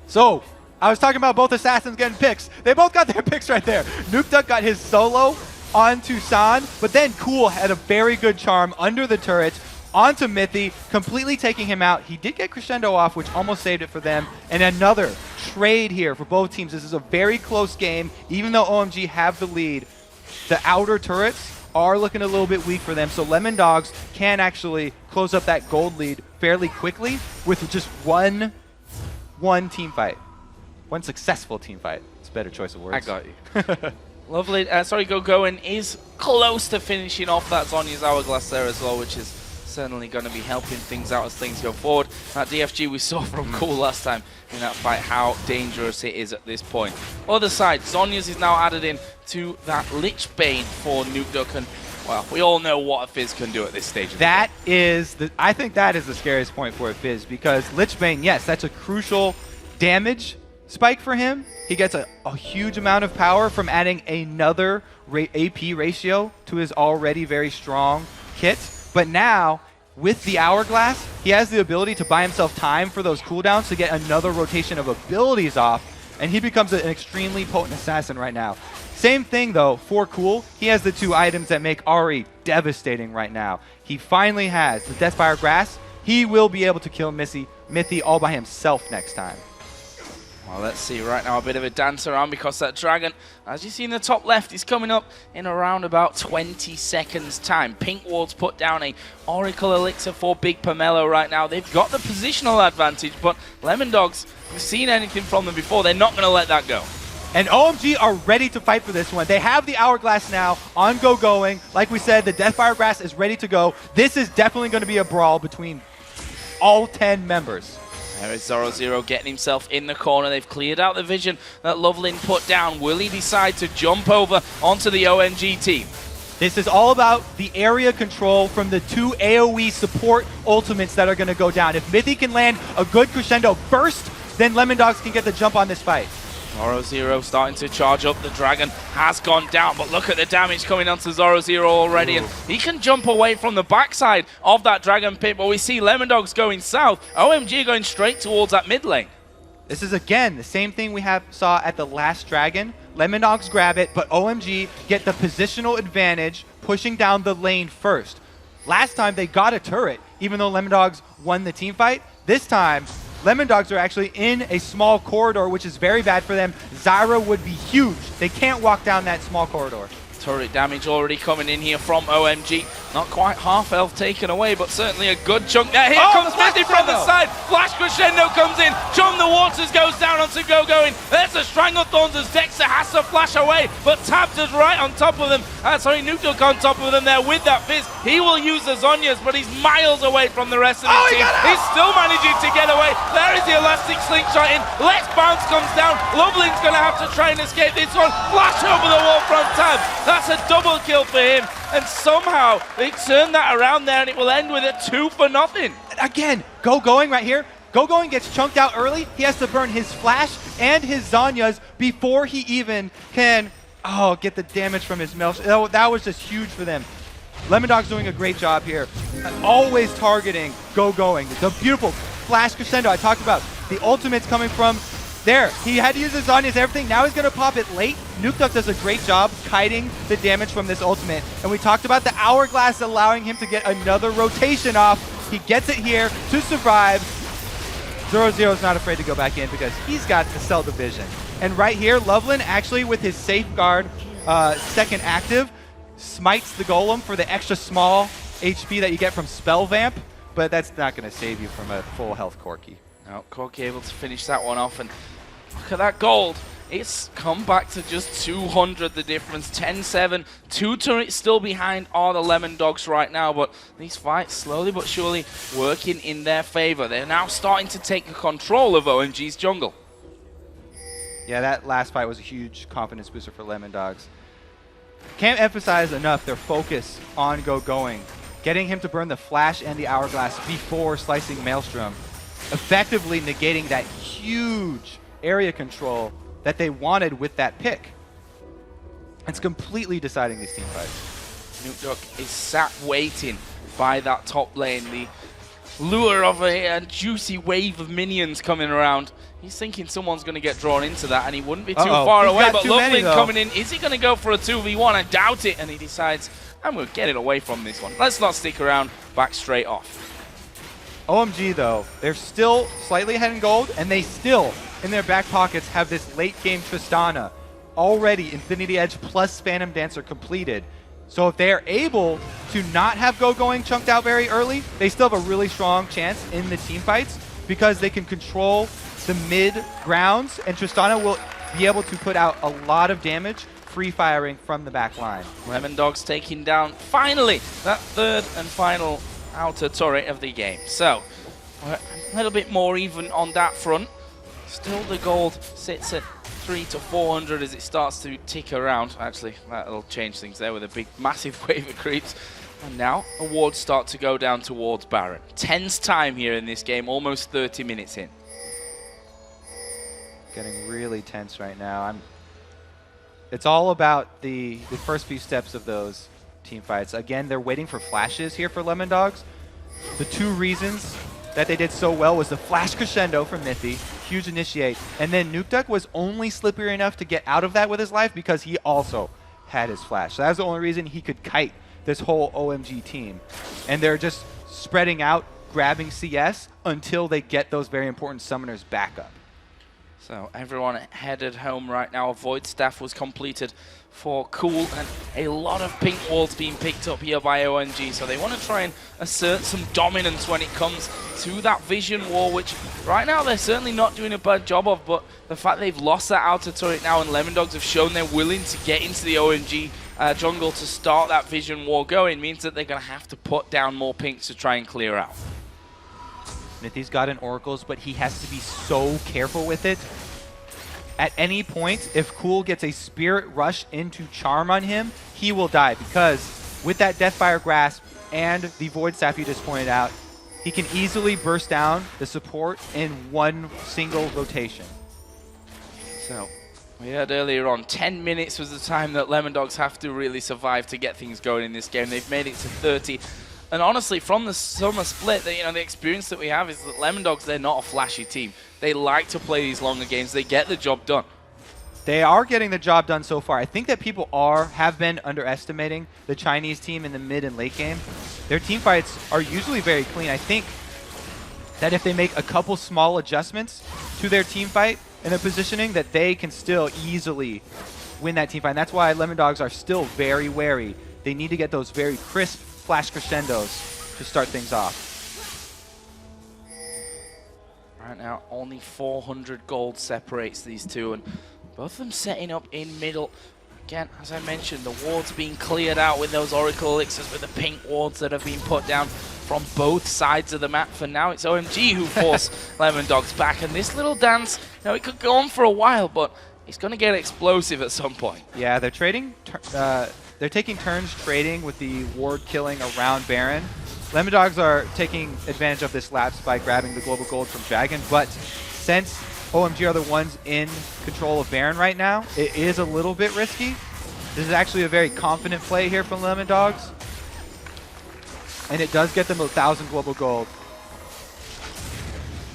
So, I was talking about both assassins getting picks. They both got their picks right there. Nukeduck got his solo onto San, but then Cool had a very good charm under the turret, onto Mithy, completely taking him out. He did get Crescendo off, which almost saved it for them. And another trade here for both teams. This is a very close game. Even though OMG have the lead, the outer turrets are looking a little bit weak for them. So Lemon Dogs can actually close up that gold lead fairly quickly with just one team fight. One successful team fight. It's a better choice of words. I got you. Lovely. Sorry, Gogoin is close to finishing off that Zhonya's Hourglass there as well, which is certainly going to be helping things out as things go forward. That DFG we saw from Cool last time in that fight, how dangerous it is at this point. Other side, Zhonya's is now added in to that Lich Bane for Nukeduck, and well, we all know what a Fizz can do at this stage. That is I think that is the scariest point for a Fizz, because Lich Bane, yes, that's a crucial damage spike for him. He gets a huge amount of power from adding another AP ratio to his already very strong kit. But now, with the Hourglass, he has the ability to buy himself time for those cooldowns to get another rotation of abilities off, and he becomes an extremely potent assassin right now. Same thing, though, for Cool. He has the two items that make Ahri devastating right now. He finally has the Deathfire Grass. He will be able to kill Mithy all by himself next time. Well, let's see right now a bit of a dance around, because that dragon, as you see in the top left, is coming up in around about 20 seconds time. Pink Ward's put down a Oracle Elixir for Big Pomelo right now. They've got the positional advantage, but Lemon Dogs, we've seen anything from them before. They're not going to let that go. And OMG are ready to fight for this one. They have the Hourglass now on going. Like we said, the Deathfire Grass is ready to go. This is definitely going to be a brawl between all 10 members. There is Zoro getting himself in the corner. They've cleared out the vision that Lovelin put down. Will he decide to jump over onto the OMG team? This is all about the area control from the two AoE support ultimates that are going to go down. If Mithy can land a good crescendo burst, then Lemon Dogs can get the jump on this fight. Zoro starting to charge up. The dragon has gone down, but look at the damage coming onto Zoro already. And he can jump away from the backside of that dragon pit, but we see Lemon Dogs going south. OMG going straight towards that mid lane. This is, again, the same thing we saw at the last dragon. Lemon Dogs grab it, but OMG get the positional advantage, pushing down the lane first. Last time they got a turret, even though Lemon Dogs won the team fight. This time, Lemon Dogs are actually in a small corridor, which is very bad for them. Zyra would be huge. They can't walk down that small corridor. Turret damage already coming in here from OMG. Not quite half health taken away, but certainly a good chunk there. Here comes Mithy from the side. Flash Crescendo comes in. Chum the Waters goes down onto Gogoin. There's a Stranglethorns as Dexter has to flash away, but Tabs is right on top of them. Nukeduck on top of them there with that Fizz. He will use the Zhonya's, but he's miles away from the rest of the team. He's still managing to get away. There is the elastic slingshot in. Let's Bounce comes down. Lovelin's going to have to try and escape this one. Flash over the wall from Tab. That's a double kill for him, and somehow they turn that around there, and it will end with a 2-0. Again, Gogoin right here. Gogoin gets chunked out early. He has to burn his flash and his Zhonya's before he even can get the damage from his Maelstrom. That was just huge for them. Lemon Dog's doing a great job here. Always targeting Gogoin. The beautiful flash crescendo I talked about. The ultimate's coming from there. He had to use his Zhonya's everything. Now he's going to pop it late. Nukeduck does a great job kiting the damage from this ultimate. And we talked about the Hourglass allowing him to get another rotation off. He gets it here to survive. Zero's not afraid to go back in because he's got to sell the vision. And right here, Lovelin actually with his Safeguard second active smites the Golem for the extra small HP that you get from Spell Vamp, but that's not going to save you from a full health Corki. Now, Corki able to finish that one off, and look at that gold. It's come back to just 200, the difference. 10-7, 2 turrets still behind are the Lemon Dogs right now, but these fights slowly but surely working in their favor. They're now starting to take control of OMG's jungle. Yeah, that last fight was a huge confidence booster for Lemon Dogs. Can't emphasize enough their focus on Gogoin, getting him to burn the flash and the Hourglass before slicing Maelstrom, effectively negating that huge area control that they wanted with that pick. It's completely deciding these team fights. Nukeduck is sat waiting by that top lane. The lure of a juicy wave of minions coming around. He's thinking someone's going to get drawn into that, and he wouldn't be too far He's away. got But too many, Loveland though. coming in. Is he going to go for a 2v1? I doubt it. And he decides, I'm going to get it away from this one. Let's not stick around. Back straight off. OMG, though, they're still slightly ahead in gold, and they still, in their back pockets, have this late-game Tristana. Already Infinity Edge plus Phantom Dancer completed. So if they are able to not have Go going chunked out very early, they still have a really strong chance in the team fights because they can control the mid grounds, and Tristana will be able to put out a lot of damage free firing from the back line. Lemon Dogs taking down, finally, that third and final outer turret of the game. So, we're a little bit more even on that front. Still the gold sits at 300 to 400 as it starts to tick around. Actually, that'll change things there with a big, massive wave of creeps. And now, awards start to go down towards Baron. Tense time here in this game, almost 30 minutes in. Getting really tense right now. It's all about the first few steps of those team fights. Again, they're waiting for flashes here for Lemon Dogs. The two reasons that they did so well was the flash crescendo from Mithy, huge initiate, and then Nukeduck was only slippery enough to get out of that with his life because he also had his flash. So that was the only reason he could kite this whole OMG team. And they're just spreading out, grabbing CS until they get those very important summoners back up. So everyone headed home right now. A Void Staff was completed for Cool, and a lot of pink walls being picked up here by OMG. So they want to try and assert some dominance when it comes to that vision wall, which right now they're certainly not doing a bad job of, but the fact they've lost that outer turret now and Lemon Dogs have shown they're willing to get into the OMG jungle to start that vision wall going means that they're going to have to put down more pinks to try and clear out. Mithy's got an Oracles, but he has to be so careful with it. At any point, if Cool gets a Spirit Rush into Charm on him, he will die because with that Deathfire Grasp and the Void Staff you just pointed out, he can easily burst down the support in one single rotation. So, we heard earlier on, 10 minutes was the time that Lemon Dogs have to really survive to get things going in this game. They've made it to 30. And honestly, from the summer split, the experience that we have is that Lemon Dogs, they're not a flashy team. They like to play these longer games. They get the job done. They are getting the job done so far. I think that people have been underestimating the Chinese team in the mid and late game. Their team fights are usually very clean. I think that if they make a couple small adjustments to their team fight and their positioning, that they can still easily win that team fight. And that's why Lemon Dogs are still very wary. They need to get those very crisp flash crescendos to start things off. Right now, only 400 gold separates these two, and both of them setting up in middle. Again, as I mentioned, the wards being cleared out with those Oracle Elixirs, with the pink wards that have been put down from both sides of the map. For now, it's OMG who force Lemon Dogs back, and this little dance, it could go on for a while, but it's going to get explosive at some point. Yeah, they're trading. They're taking turns trading with the ward killing around Baron. Lemon Dogs are taking advantage of this lapse by grabbing the global gold from Dragon, but since OMG are the ones in control of Baron right now, it is a little bit risky. This is actually a very confident play here from Lemon Dogs, and it does get them 1,000 global gold.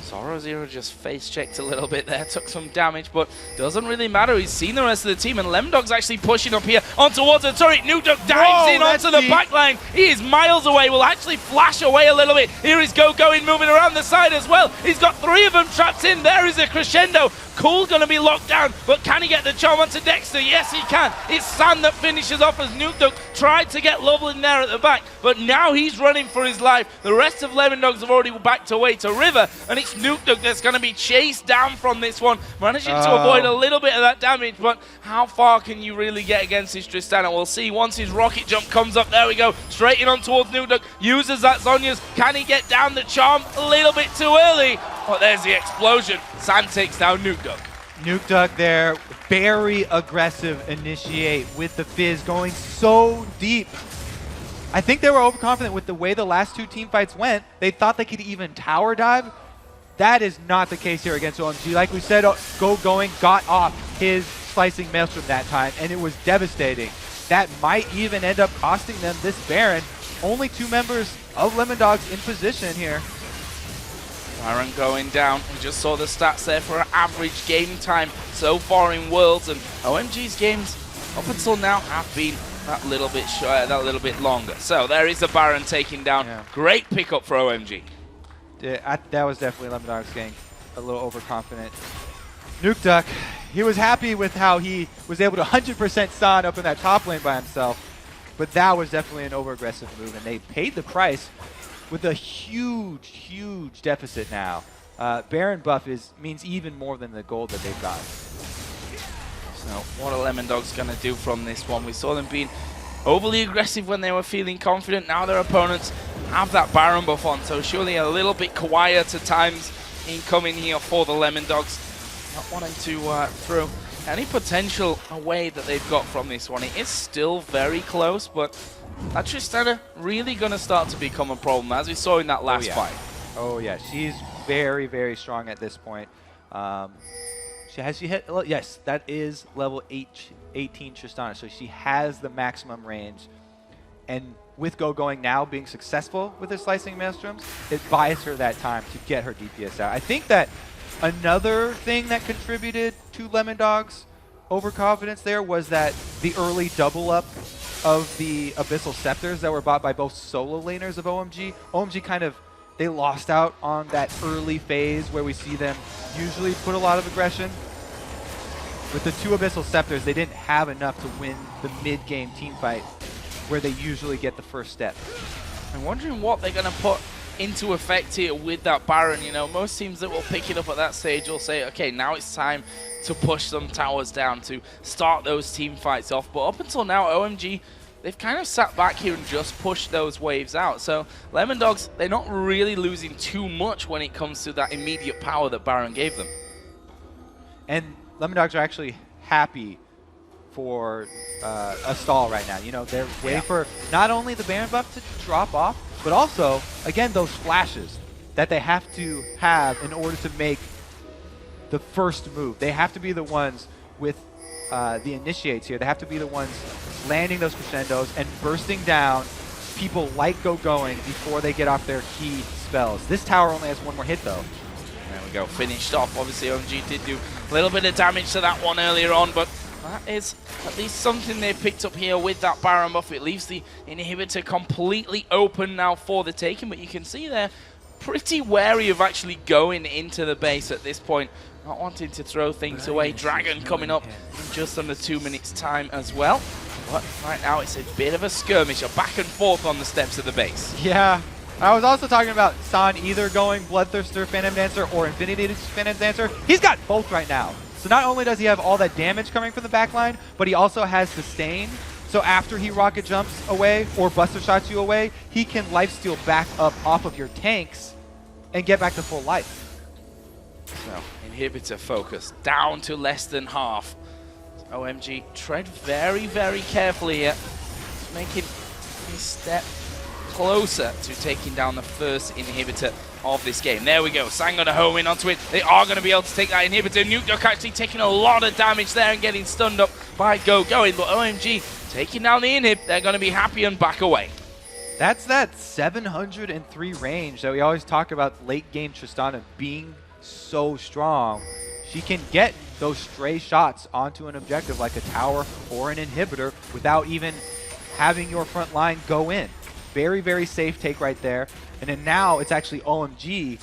Zoro Zero just face checked a little bit there, took some damage, but doesn't really matter. He's seen the rest of the team, and Lemon Dog's actually pushing up here on towards the turret. Nukeduck dives in onto the back line. He is miles away, will actually flash away a little bit. Here is Go going, moving around the side as well. He's got 3 of them trapped in. There is a crescendo. Cool going to be locked down, but can he get the charm onto Dexter? Yes, he can. It's Sam that finishes off as Nukeduck tried to get Loveland there at the back, but now he's running for his life. The rest of Lemon Dogs have already backed away to River, and it's Nukeduck that's going to be chased down from this one, managing to avoid a little bit of that damage, but how far can you really get against his Tristana? We'll see once his rocket jump comes up. There we go, straight in on towards Nukeduck, uses that Zhonya's. Can he get down the charm? A little bit too early, but there's the explosion. Sam takes down Nukeduck. Nukeduck there, very aggressive initiate with the Fizz going so deep. I think they were overconfident with the way the last 2 team fights went. They thought they could even tower dive. That is not the case here against OMG. Like we said, Go Going got off his Slicing Maelstrom that time, and it was devastating. That might even end up costing them this Baron. Only 2 members of Lemon Dogs in position here. Baron going down. We just saw the stats there for an average game time so far in Worlds, and OMG's games up until now have been that little bit short, that little bit longer. So there is a Baron taking down. Yeah. Great pickup for OMG. Yeah, that was definitely Lemondogs getting a little overconfident. Nuke Duck, he was happy with how he was able to 100% San up in that top lane by himself, but that was definitely an over-aggressive move, and they paid the price with a huge, huge deficit now. Baron buff means even more than the gold that they've got. So what are Lemondogs going to do from this one? We saw them being overly aggressive when they were feeling confident. Now their opponents have that Baron buff on, so surely a little bit quiet at times incoming here for the Lemondogs. Not wanting to throw any potential away that they've got from this one. It is still very close, but that Tristana really going to start to become a problem, as we saw in that last fight. Oh yeah, she's very, very strong at this point. She hit? Yes, that is level 18 Tristana, so she has the maximum range. And with going now being successful with her slicing maelstroms, it buys her that time to get her DPS out. I think that another thing that contributed to Lemondogs' overconfidence there was that the early double up of the Abyssal Scepters that were bought by both solo laners of OMG. OMG kind of, they lost out on that early phase where we see them usually put a lot of aggression. With the 2 Abyssal Scepters, they didn't have enough to win the mid-game team fight where they usually get the first step. I'm wondering what they're going to put into effect here with that Baron. You know, most teams that will pick it up at that stage will say, okay, now it's time to push some towers down to start those team fights off. But up until now, OMG, they've kind of sat back here and just pushed those waves out. So Lemondogs, they're not really losing too much when it comes to that immediate power that Baron gave them. And Lemondogs are actually happy for a stall right now. You know, they're waiting for not only the Baron buff to drop off, but also, again, those flashes that they have to have in order to make the first move. They have to be the ones with the initiates here. They have to be the ones landing those crescendos and bursting down people like going before they get off their key spells. This tower only has 1 more hit, though. There we go, finished off. Obviously, OMG did do a little bit of damage to that one earlier on, but that is at least something they picked up here with that Baron buff. It leaves the inhibitor completely open now for the taking, but you can see they're pretty wary of actually going into the base at this point, not wanting to throw things away. Dragon coming up in just under 2 minutes time as well. But right now it's a bit of a skirmish, a back and forth on the steps of the base. Yeah. I was also talking about San either going Bloodthirster, Phantom Dancer, or Infinity Phantom Dancer. He's got both right now. So not only does he have all that damage coming from the backline, but he also has Sustain. So after he rocket jumps away or buster shots you away, he can lifesteal back up off of your tanks and get back to full life. So inhibitor focus down to less than half. OMG tread very, very carefully here, making his step closer to taking down the first inhibitor of this game. There we go. Sang going to home in onto it. They are going to be able to take that inhibitor. Nuke Duck actually taking a lot of damage there and getting stunned up by going. But OMG taking down the inhib. They're going to be happy and back away. That's that 703 range that we always talk about late game Tristana being so strong. She can get those stray shots onto an objective like a tower or an inhibitor without even having your front line go in. Very, very safe take right there. And then now it's actually OMG,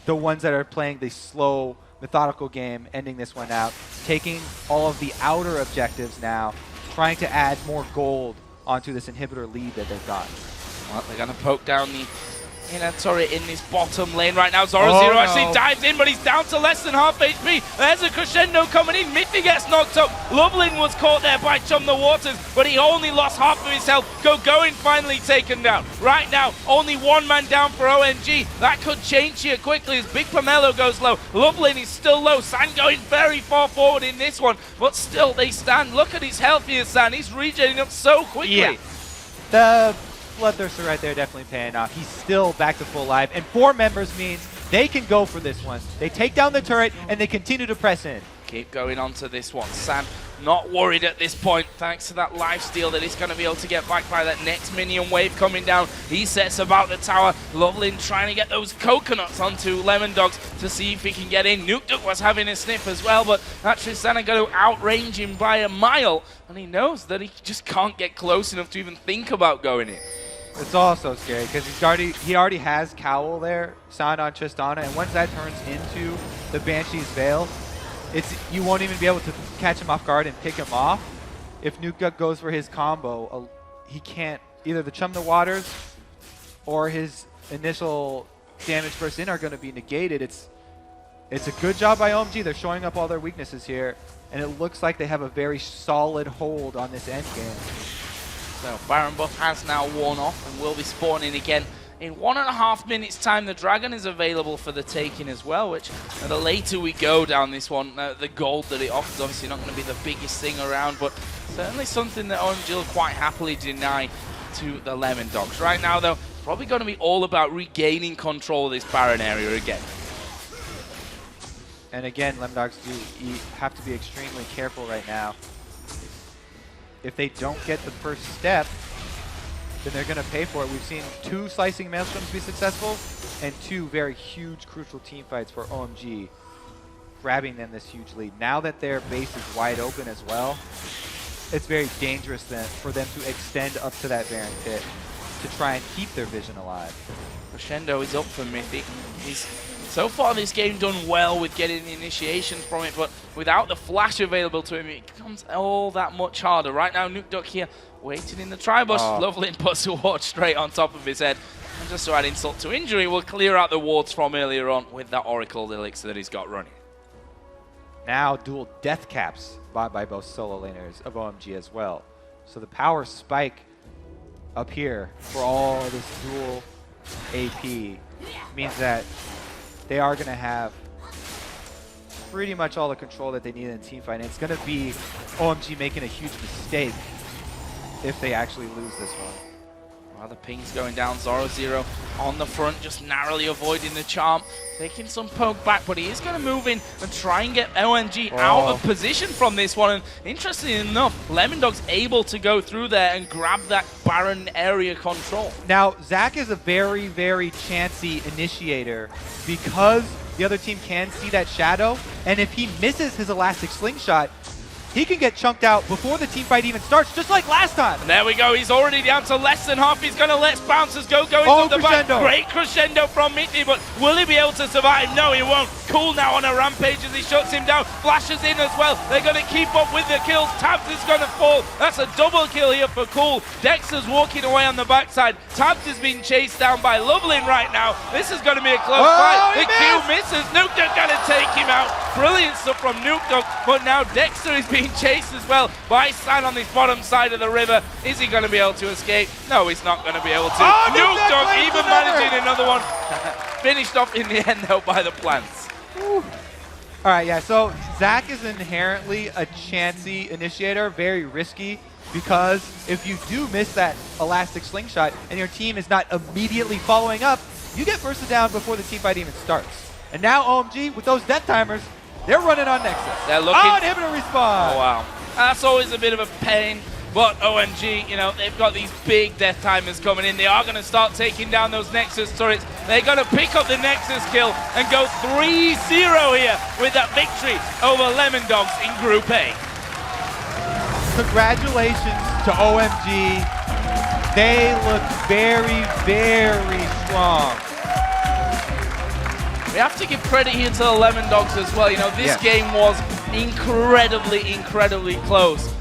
the ones that are playing the slow, methodical game, ending this one out, taking all of the outer objectives now, trying to add more gold onto this inhibitor lead that they've got. Well, they're going to poke down the inner turret in this bottom lane right now. Zoro Zero actually dives in, but he's down to less than half HP. There's a crescendo coming in. Miffy gets knocked up. Loveling was caught there by Chum the Waters, but he only lost half of his health. Going finally taken down. Right now, only 1 man down for OMG. That could change here quickly as Big Pomelo goes low. Loveling is still low. San going very far forward in this one, but still they stand. Look at his health here, San. He's regenerating up so quickly. Yeah. The Bloodthirster right there definitely paying off. He's still back to full life, and 4 members means they can go for this one. They take down the turret, and they continue to press in. Keep going on to this one. San not worried at this point, thanks to that lifesteal that he's going to be able to get back by that next minion wave coming down. He sets about the tower. Lovelin trying to get those coconuts onto Lemon Dogs to see if he can get in. Nukduk was having a sniff as well, but that Tristana going to outrange him by a mile, and he knows that he just can't get close enough to even think about going in. It's also scary because he already has Cowl there, signed on Tristana, and once that turns into the Banshee's Veil, you won't even be able to catch him off guard and pick him off. If Nukduk goes for his combo, he can't, either the Chum the Waters or his initial damage burst in are going to be negated. It's a good job by OMG. They're showing up all their weaknesses here, and it looks like they have a very solid hold on this end game. So Baron buff has now worn off and will be spawning again. In 1.5 minutes time, the Dragon is available for the taking as well, which the later we go down this one, the gold that it offers obviously not going to be the biggest thing around, but certainly something that OMG will quite happily deny to the Lemon Dogs. Right now, though, it's probably going to be all about regaining control of this Baron area again. And again, Lemon Dogs do have to be extremely careful right now. If they don't get the first step, then they're going to pay for it. We've seen 2 Slicing Maelstroms be successful and 2 very huge, crucial team fights for OMG, grabbing them this huge lead. Now that their base is wide open as well, it's very dangerous then for them to extend up to that Baron pit to try and keep their vision alive. Crescendo is up for Mythic. He's so far this game done well with getting the initiations from it, but without the flash available to him, it becomes all that much harder. Right now, Nukduk here waiting in the tri-bush. Lovely puts a ward straight on top of his head. And just to add insult to injury, we'll clear out the wards from earlier on with that Oracle Elixir that he's got running. Now dual death caps bought by both solo laners of OMG as well. So the power spike up here for all this dual AP means that they are going to have pretty much all the control that they need in a team fight. And it's going to be OMG making a huge mistake if they actually lose this one. Well, the ping's going down. Zoro on the front, just narrowly avoiding the charm. Taking some poke back, but he is going to move in and try and get OMG out of position from this one. And interestingly enough, Lemon Dog's able to go through there and grab that Baron area control. Now, Zach is a very, very chancy initiator because the other team can see that shadow. And if he misses his elastic slingshot, he can get chunked out before the team fight even starts, just like last time. And there we go. He's already down to less than half. He's going to let bouncers go into the back. Great crescendo from Mitty, but will he be able to survive? No, he won't. Cool now on a rampage as he shuts him down. Flashes in as well. They're going to keep up with the kills. Tabs is going to fall. That's a double kill here for Cool. Dexter's walking away on the backside. Tabs is being chased down by Lovelin right now. This is going to be a close fight. The Q misses. Nukduk going to take him out. Brilliant stuff from Nukduk, but now Dexter is being chased as well by Stan on this bottom side of the river. Is he going to be able to escape? No, he's not going to be able to. Nukduk even managing another one. Finished off in the end, though, by the plants. All right, yeah, so Zach is inherently a chancy initiator, very risky, because if you do miss that elastic slingshot and your team is not immediately following up, you get bursted down before the team fight even starts. And now OMG, with those death timers, they're running on Nexus. They're looking. Oh, inhibitor respawn. Oh, wow. That's always a bit of a pain. But OMG, you know, they've got these big death timers coming in. They are going to start taking down those Nexus turrets. They're going to pick up the Nexus kill and go 3-0 here with that victory over Lemon Dogs in Group A. Congratulations to OMG. They look very, very strong. We have to give credit here to the Lemon Dogs as well. You know, this game was incredibly close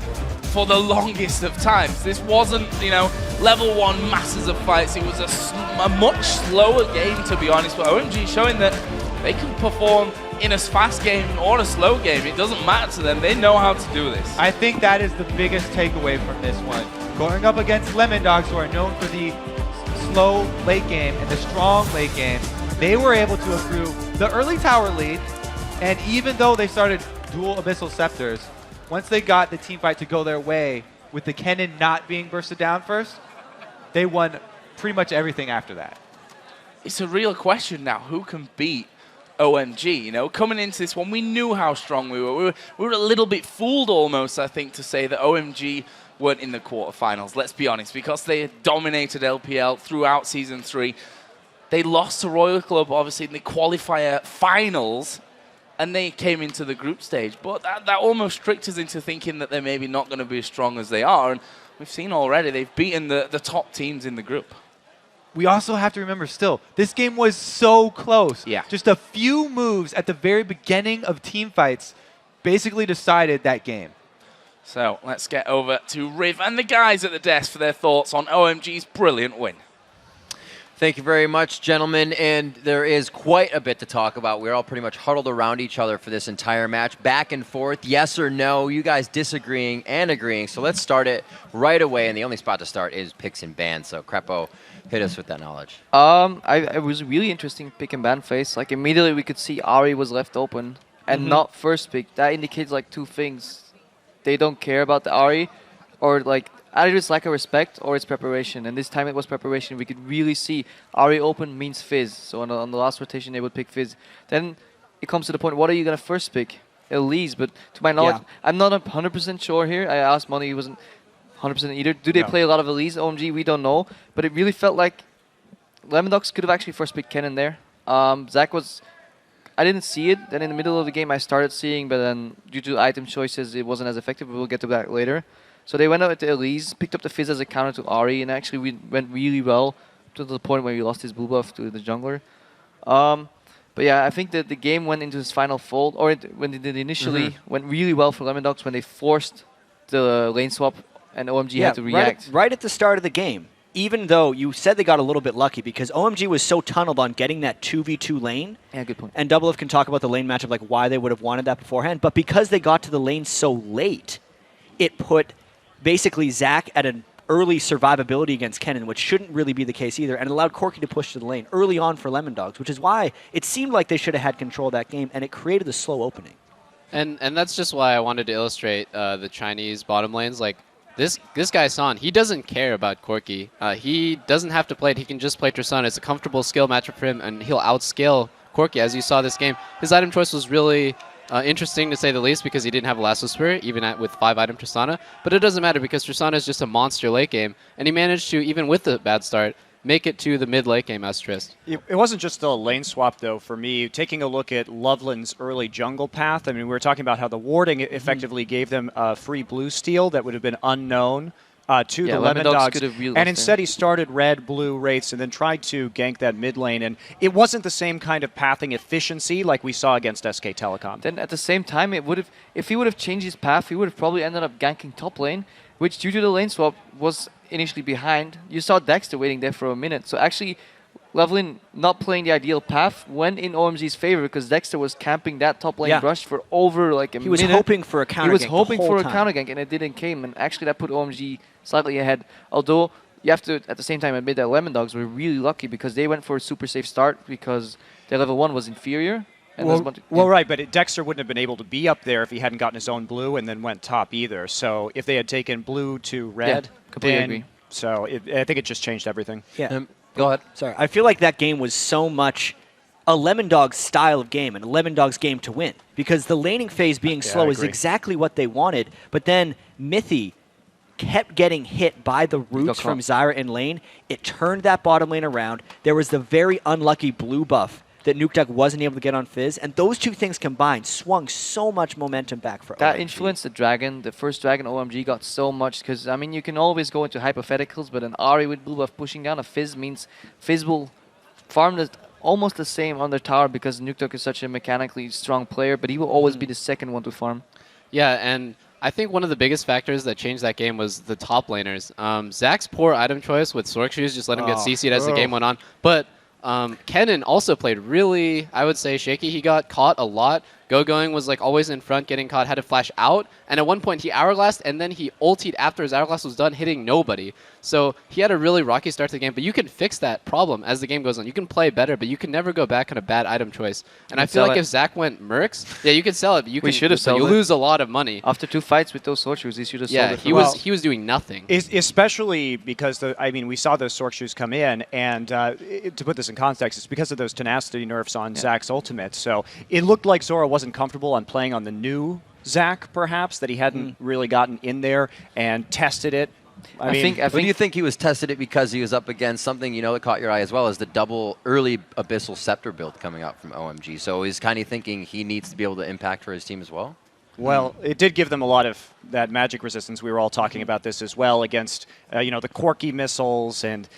for the longest of times. This wasn't, you know, level 1 masses of fights. It was a much slower game, to be honest. But OMG showing that they can perform in a fast game or a slow game. It doesn't matter to them. They know how to do this. I think that is the biggest takeaway from this one. Going up against Lemon Dogs, who are known for the slow late game and the strong late game, they were able to accrue the early tower lead, and even though they started dual Abyssal Scepters, once they got the team fight to go their way, with the cannon not being bursted down first, they won pretty much everything after that. It's a real question now. Who can beat OMG. You know, coming into this one, we knew how strong we were. We were a little bit fooled almost, I think, to say that OMG weren't in the quarterfinals. Let's be honest, because they had dominated LPL throughout Season 3. They lost to Royal Club, obviously, in the qualifier finals, and they came into the group stage. But that almost tricked us into thinking that they're maybe not going to be as strong as they are. And we've seen already they've beaten the top teams in the group. We also have to remember still, this game was so close. Yeah. Just a few moves at the very beginning of team fights basically decided that game. So let's get over to Riv and the guys at the desk for their thoughts on OMG's brilliant win. Thank you very much, gentlemen. And there is quite a bit to talk about. We're all pretty much huddled around each other for this entire match, back and forth, yes or no, you guys disagreeing and agreeing. So let's start it right away. And the only spot to start is picks and bans. So Crepo, hit us with that knowledge. It was really interesting pick and ban phase. Like immediately we could see Ari was left open and not first pick. That indicates like two things. They don't care about the Ari, or like either it's lack of respect or it's preparation. And this time it was preparation. We could really see Ari open means Fizz. So on the last rotation they would pick Fizz. Then it comes to the point, what are you gonna first pick? Elise, but to my knowledge, I'm not 100% sure here. I asked Money, he wasn't 100% either. Do they play a lot of Elise? OMG, we don't know. But it really felt like Lemondogs could have actually first picked Kennen there. Zach was... I didn't see it. Then in the middle of the game, I started seeing, but then due to item choices, it wasn't as effective. We'll get to that later. So they went out to Elise, picked up the Fizz as a counter to Ari, and actually we went really well to the point where we lost his blue buff to the jungler. But yeah, I think that the game went into its final fold, or when it did initially, went really well for Lemondogs when they forced the lane swap and OMG had to react. Right at the start of the game. Even though you said they got a little bit lucky because OMG was so tunneled on getting that 2v2 lane. Yeah, good point. And Double F can talk about the lane matchup, like why they would have wanted that beforehand. But because they got to the lane so late, it put basically Zach at an early survivability against Kennen, which shouldn't really be the case either, and allowed Corki to push to the lane early on for Lemondogs, which is why it seemed like they should have had control of that game, and it created a slow opening. And that's just why I wanted to illustrate the Chinese bottom lanes. Like, this guy San, he doesn't care about Corki. He doesn't have to play it. He can just play Tristana. It's a comfortable skill matchup for him, and he'll outscale Corki. As you saw this game, his item choice was really interesting to say the least because he didn't have a Lasso Spirit, even with 5-item Tristana. But it doesn't matter because Tristana is just a monster late game, and he managed to, even with the bad start, make it to the mid-late game as Trist. It wasn't just a lane swap, though, for me. Taking a look at Loveland's early jungle path, I mean, we were talking about how the warding effectively gave them a free blue steal that would have been unknown to the Lemondogs. And instead he started red, blue, Wraiths, and then tried to gank that mid lane. And it wasn't the same kind of pathing efficiency like we saw against SK Telecom. Then at the same time, it would have, if he would have changed his path, he would have probably ended up ganking top lane, which due to the lane swap was initially behind. You saw Dexter waiting there for a minute. So actually, Loveland not playing the ideal path went in OMG's favor because Dexter was camping that top lane brush for over like a minute. He was hoping for a counter gank. He was hoping for a counter gank and it didn't came. And actually that put OMG slightly ahead. Although you have to at the same time admit that Lemondogs were really lucky because they went for a super safe start because their level 1 was inferior. And well, right, but Dexter wouldn't have been able to be up there if he hadn't gotten his own blue and then went top either. So if they had taken blue to red, completely agree. So I think it just changed everything. Yeah. Go ahead. Sorry. I feel like that game was so much a Lemondogs style of game and a Lemondogs game to win because the laning phase being slow is exactly what they wanted. But then Mithy kept getting hit by the roots from Zyra in lane. It turned that bottom lane around. There was the very unlucky blue buff that Nukeduck wasn't able to get on Fizz. And those two things combined swung so much momentum back for that OMG. Influenced the Dragon. The first Dragon OMG got so much because, I mean, you can always go into hypotheticals, but an Ahri with blue buff pushing down a Fizz means Fizz will farm almost the same on their tower because Nukeduck is such a mechanically strong player, but he will always be the second one to farm. Yeah, and I think one of the biggest factors that changed that game was the top laners. Zach's poor item choice with Sork Shoes just let him get CC'd as the game went on. But Kennen also played really, I would say, shaky. He got caught a lot Going was like always in front, getting caught, had to flash out, and at one point he hourglassed, and then he ultied after his hourglass was done, hitting nobody. So he had a really rocky start to the game, but you can fix that problem as the game goes on. You can play better, but you can never go back on a bad item choice. And I feel like if Zach went Mercs, yeah, you could sell it, but you should have sold you it. lose a lot of money. After 2 fights with those sword shoes, he should have sold it. Yeah, he was doing nothing. Especially because we saw those sword shoes come in, and to put this in context, it's because of those tenacity nerfs on Zach's ultimate. So it looked like Zora wasn't comfortable on playing on the new Zach, perhaps, that he hadn't really gotten in there and tested it. I think do you think he was tested it because he was up against something that caught your eye as well as the double early Abyssal Scepter build coming out from OMG? So he's kind of thinking he needs to be able to impact for his team as well? Well, it did give them a lot of that magic resistance. We were all talking about this as well against, the Corki missiles, and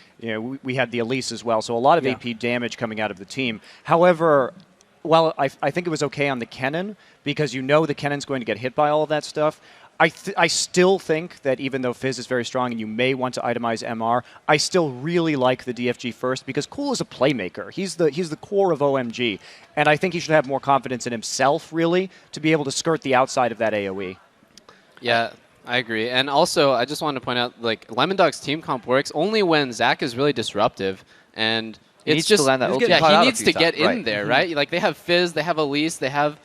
we had the Elise as well. So a lot of AP damage coming out of the team. However, while I think it was okay on the Kennen because the Kennen's going to get hit by all of that stuff. I still think that even though Fizz is very strong and you may want to itemize MR, I still really like the DFG first because Cool is a playmaker. He's the core of OMG, and I think he should have more confidence in himself, really, to be able to skirt the outside of that AoE. Yeah, I agree. And also, I just wanted to point out, like, Lemondog's team comp works only when Zach is really disruptive, and it's just he needs to get in there, right? Like, they have Fizz, they have Elise, they have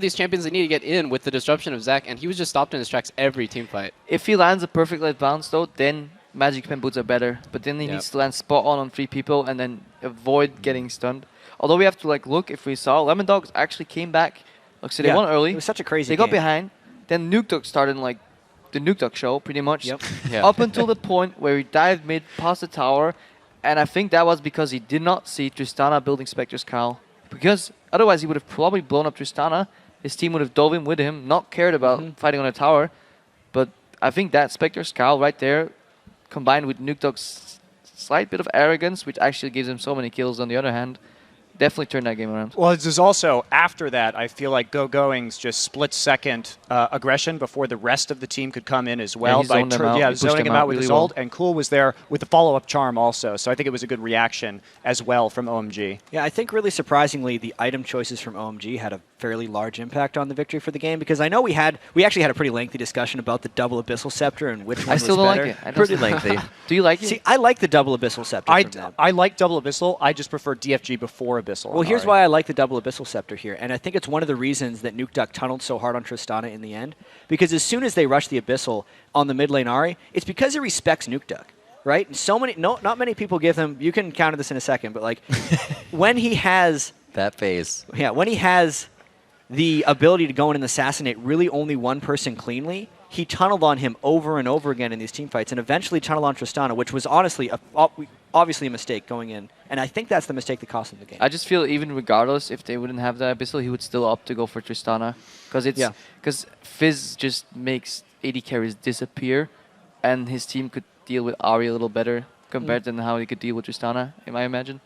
these champions they need to get in with the disruption of Zach, and he was just stopped in his tracks every team fight. If he lands a perfect light bounce, though, then Magic Pen boots are better. But then he needs to land spot on 3 people and then avoid getting stunned. Although we have to look, if we saw, Lemondogs actually came back. So they won early. It was such a crazy They got behind. Then Nuke Dog started the Nuke Dog show, pretty much. Yep. Up until the point where he dived mid past the tower. And I think that was because he did not see Tristana building Spectre's Cowl. Because otherwise he would have probably blown up Tristana. His team would have dove in with him, not cared about fighting on a tower. But I think that Spectre's Cowl right there, combined with Nuke Dog's slight bit of arrogance, which actually gives him so many kills on the other hand, definitely turned that game around. Well, there's also, after that, I feel like Going's just split-second aggression before the rest of the team could come in as well. Zoning him out with his ult, and Cool was there with the follow-up charm also. So I think it was a good reaction as well from OMG. Yeah, I think really surprisingly, the item choices from OMG had a fairly large impact on the victory for the game, because I know we actually had a pretty lengthy discussion about the double Abyssal Scepter and which one was better. I still don't like it. Pretty lengthy. Do you like it? See, I like the double Abyssal Scepter from them. I like double Abyssal. I just prefer DFG before Abyssal. Well, here's why I like the double Abyssal Scepter here, and I think it's one of the reasons that Nuke Duck tunneled so hard on Tristana in the end, because as soon as they rush the Abyssal on the mid lane Ahri, it's because it respects Nuke Duck, right? And not many people give him, you can counter this in a second, but when he has... That phase. Yeah, when he has the ability to go in and assassinate really only one person cleanly, he tunneled on him over and over again in these team fights, and eventually tunneled on Tristana, which was honestly obviously a mistake going in. And I think that's the mistake that cost him the game. I just feel even regardless, if they wouldn't have the Abyssal, he would still opt to go for Tristana. Because Fizz just makes AD carries disappear, and his team could deal with Ahri a little better compared to how he could deal with Tristana, I imagine.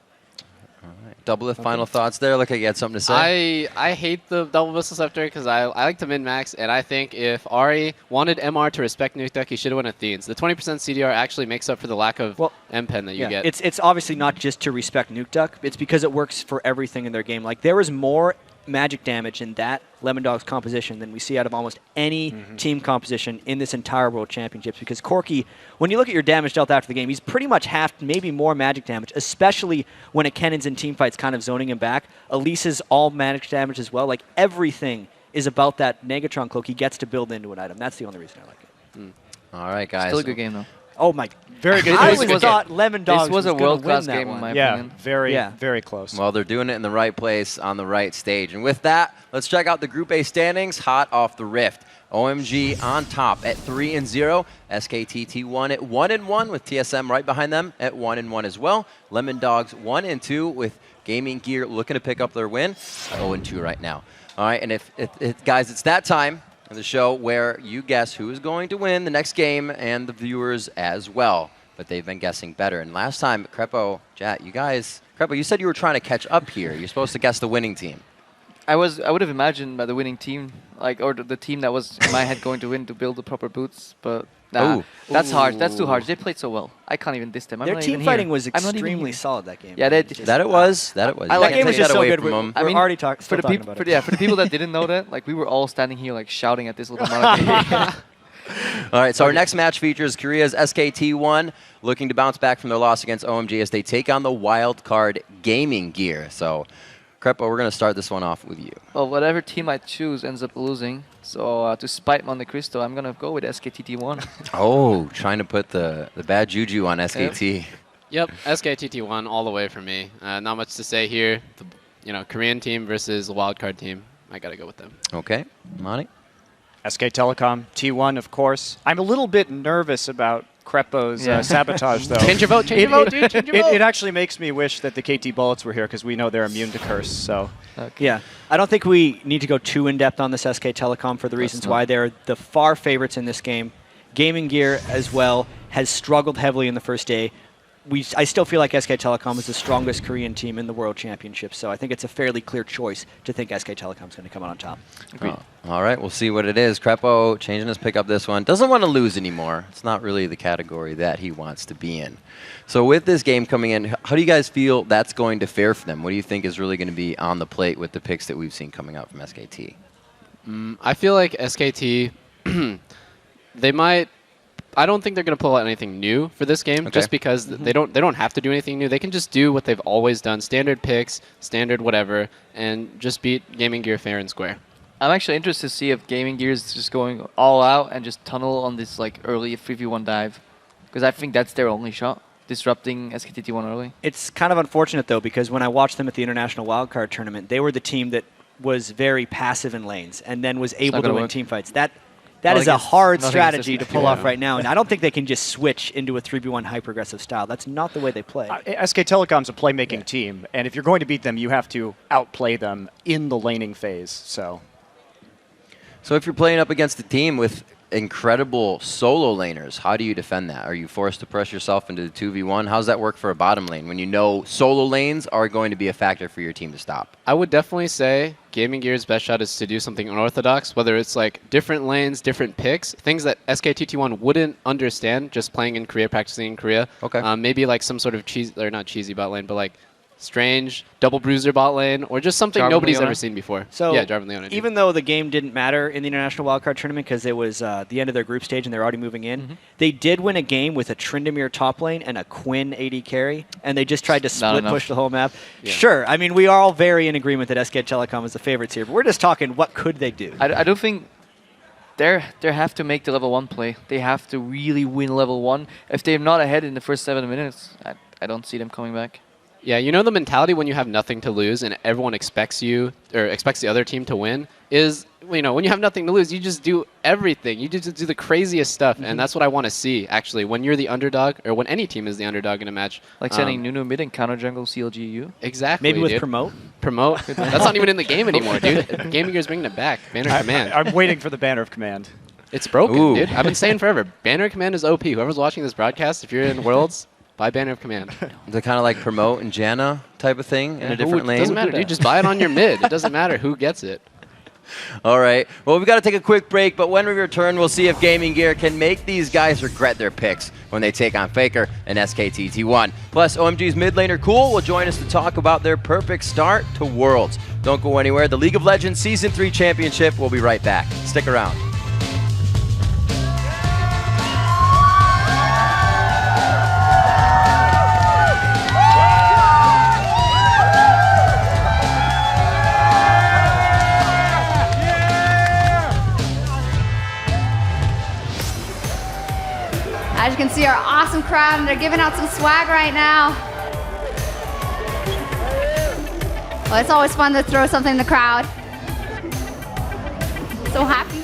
Double final thoughts there. Look like you had something to say. I hate the double Abyssal Scepter because I like to min-max, and I think if Ahri wanted MR to respect Nuke Duck, he should have won Athenes. The 20% CDR actually makes up for the lack of M-Pen that you get. It's obviously not just to respect Nuke Duck. It's because it works for everything in their game. Like, there is more magic damage in that Lemondog's composition than we see out of almost any team composition in this entire World Championships, because Corki, when you look at your damage dealt after the game, he's pretty much half, maybe more magic damage, especially when a Kennen's in team fights kind of zoning him back. Elise's all magic damage as well. Like, everything is about that Negatron cloak he gets to build into an item. That's the only reason I like it. All right, guys. Still a good game, though. Oh, my. Very good. I thought Lemondogs was a world-class game, in my opinion. Very close. Well, they're doing it in the right place on the right stage. And with that, let's check out the Group A standings, hot off the rift. OMG on top at 3-0. SKTT1 at 1-1 with TSM right behind them at 1-1 as well. Lemondogs 1-2 with Gaming Gear looking to pick up their win. 0-2 right now. All right, and if guys, it's that time of the show where you guess who is going to win the next game, and the viewers as well. But they've been guessing better. And last time, Crepo, Jat, Crepo, you said you were trying to catch up here. You're supposed to guess the winning team. I would have imagined by the winning team, like, or the team that was in my head going to win to build the proper boots, but nah, that's hard. That's too hard. They played so well. I can't even diss them. I'm Their not team even fighting here. was I'm not even extremely here. solid that game. Yeah, they That it was. That it was. I You like can't it. take was just that so away good. from them. I mean, already for still the talking people, about it. for the people that didn't know that, like, we were all standing here like shouting at this little monocle. All right, so our next match features Korea's SKT1 looking to bounce back from their loss against OMG as they take on the wild card gaming gear. So, Crepo, we're going to start this one off with you. Well, whatever team I choose ends up losing. So to spite Monte Cristo, I'm going to go with SKTT1. Oh, trying to put the bad juju on SKT. Yep, SKTT1 all the way for me. Not much to say here. The, Korean team versus the wildcard team. I got to go with them. Okay, Monty? SK Telecom, T1, of course. I'm a little bit nervous about Crepo's sabotage, though. Change your vote, change your vote, dude, change your vote. It actually makes me wish that the KT Bullets were here because we know they're immune to curse. So, Yeah, I don't think we need to go too in-depth on this SK Telecom for the reasons why they're the far favorites in this game. Gaming Gear as well has struggled heavily in the first day. I still feel like SK Telecom is the strongest Korean team in the World Championship, so I think it's a fairly clear choice to think SK Telecom is going to come out on top. Oh, all right, we'll see what it is. Crepo changing his pick up this one. Doesn't want to lose anymore. It's not really the category that he wants to be in. So with this game coming in, how do you guys feel that's going to fare for them? What do you think is really going to be on the plate with the picks that we've seen coming out from SKT? I feel like SKT, they might. I don't think they're going to pull out anything new for this game, just because they don't have to do anything new. They can just do what they've always done: standard picks, standard whatever, and just beat Gaming Gear fair and square. I'm actually interested to see if Gaming Gear is just going all out and just tunnel on this like early 3v1 dive, because I think that's their only shot, disrupting SKT1 early. It's kind of unfortunate, though, because when I watched them at the International Wildcard Tournament, they were the team that was very passive in lanes and then was able to win team fights. That is a hard strategy to pull off right now, and I don't think they can just switch into a 3v1 hyper-aggressive style. That's not the way they play. SK Telecom's a playmaking team, and if you're going to beat them, you have to outplay them in the laning phase. So if you're playing up against a team with incredible solo laners, how do you defend that? Are you forced to press yourself into the 2v1? How does that work for a bottom lane when you know solo lanes are going to be a factor for your team to stop? I would definitely say Gaming Gear's best shot is to do something unorthodox, whether it's like different lanes, different picks, things that SKTT1 wouldn't understand just playing in Korea, practicing in Korea. Okay. Maybe like some sort of not cheesy bot lane, but like strange double bruiser bot lane, or just something nobody's ever seen before. So yeah, Jarvan Leona. Even though the game didn't matter in the International Wildcard Tournament because it was the end of their group stage and they're already moving in, they did win a game with a Tryndamere top lane and a Quinn AD carry, and they just tried to split push the whole map. Yeah. Sure, I mean, we are all very in agreement that SK Telecom is the favorites here, but we're just talking what could they do. I don't think they have to make the level 1 play. They have to really win level 1. If they're not ahead in the first 7 minutes, I don't see them coming back. Yeah, you know the mentality when you have nothing to lose and everyone expects you or expects the other team to win is, when you have nothing to lose, you just do everything. You just do the craziest stuff, and that's what I want to see, actually, when you're the underdog or when any team is the underdog in a match. Like sending Nunu mid and counter jungle CLGU. Exactly, Maybe with dude. Promote? Promote. That's not even in the game anymore, dude. Gaming Gear's bringing it back. Banner of Command. I'm waiting for the Banner of Command. It's broken, dude. I've been saying forever. Banner of Command is OP. Whoever's watching this broadcast, if you're in Worlds, buy Banner of Command. They're kind of like Promote and Janna type of thing in a different lane. Doesn't matter, dude. Just buy it on your mid. It doesn't matter who gets it. All right. Well, we've got to take a quick break, but when we return, we'll see if Gaming Gear can make these guys regret their picks when they take on Faker and SKTT1. Plus, OMG's mid laner Cool will join us to talk about their perfect start to Worlds. Don't go anywhere. The League of Legends Season 3 Championship will be right back. Stick around. As you can see, our awesome crowd, and they're giving out some swag right now. Well, it's always fun to throw something in the crowd. So happy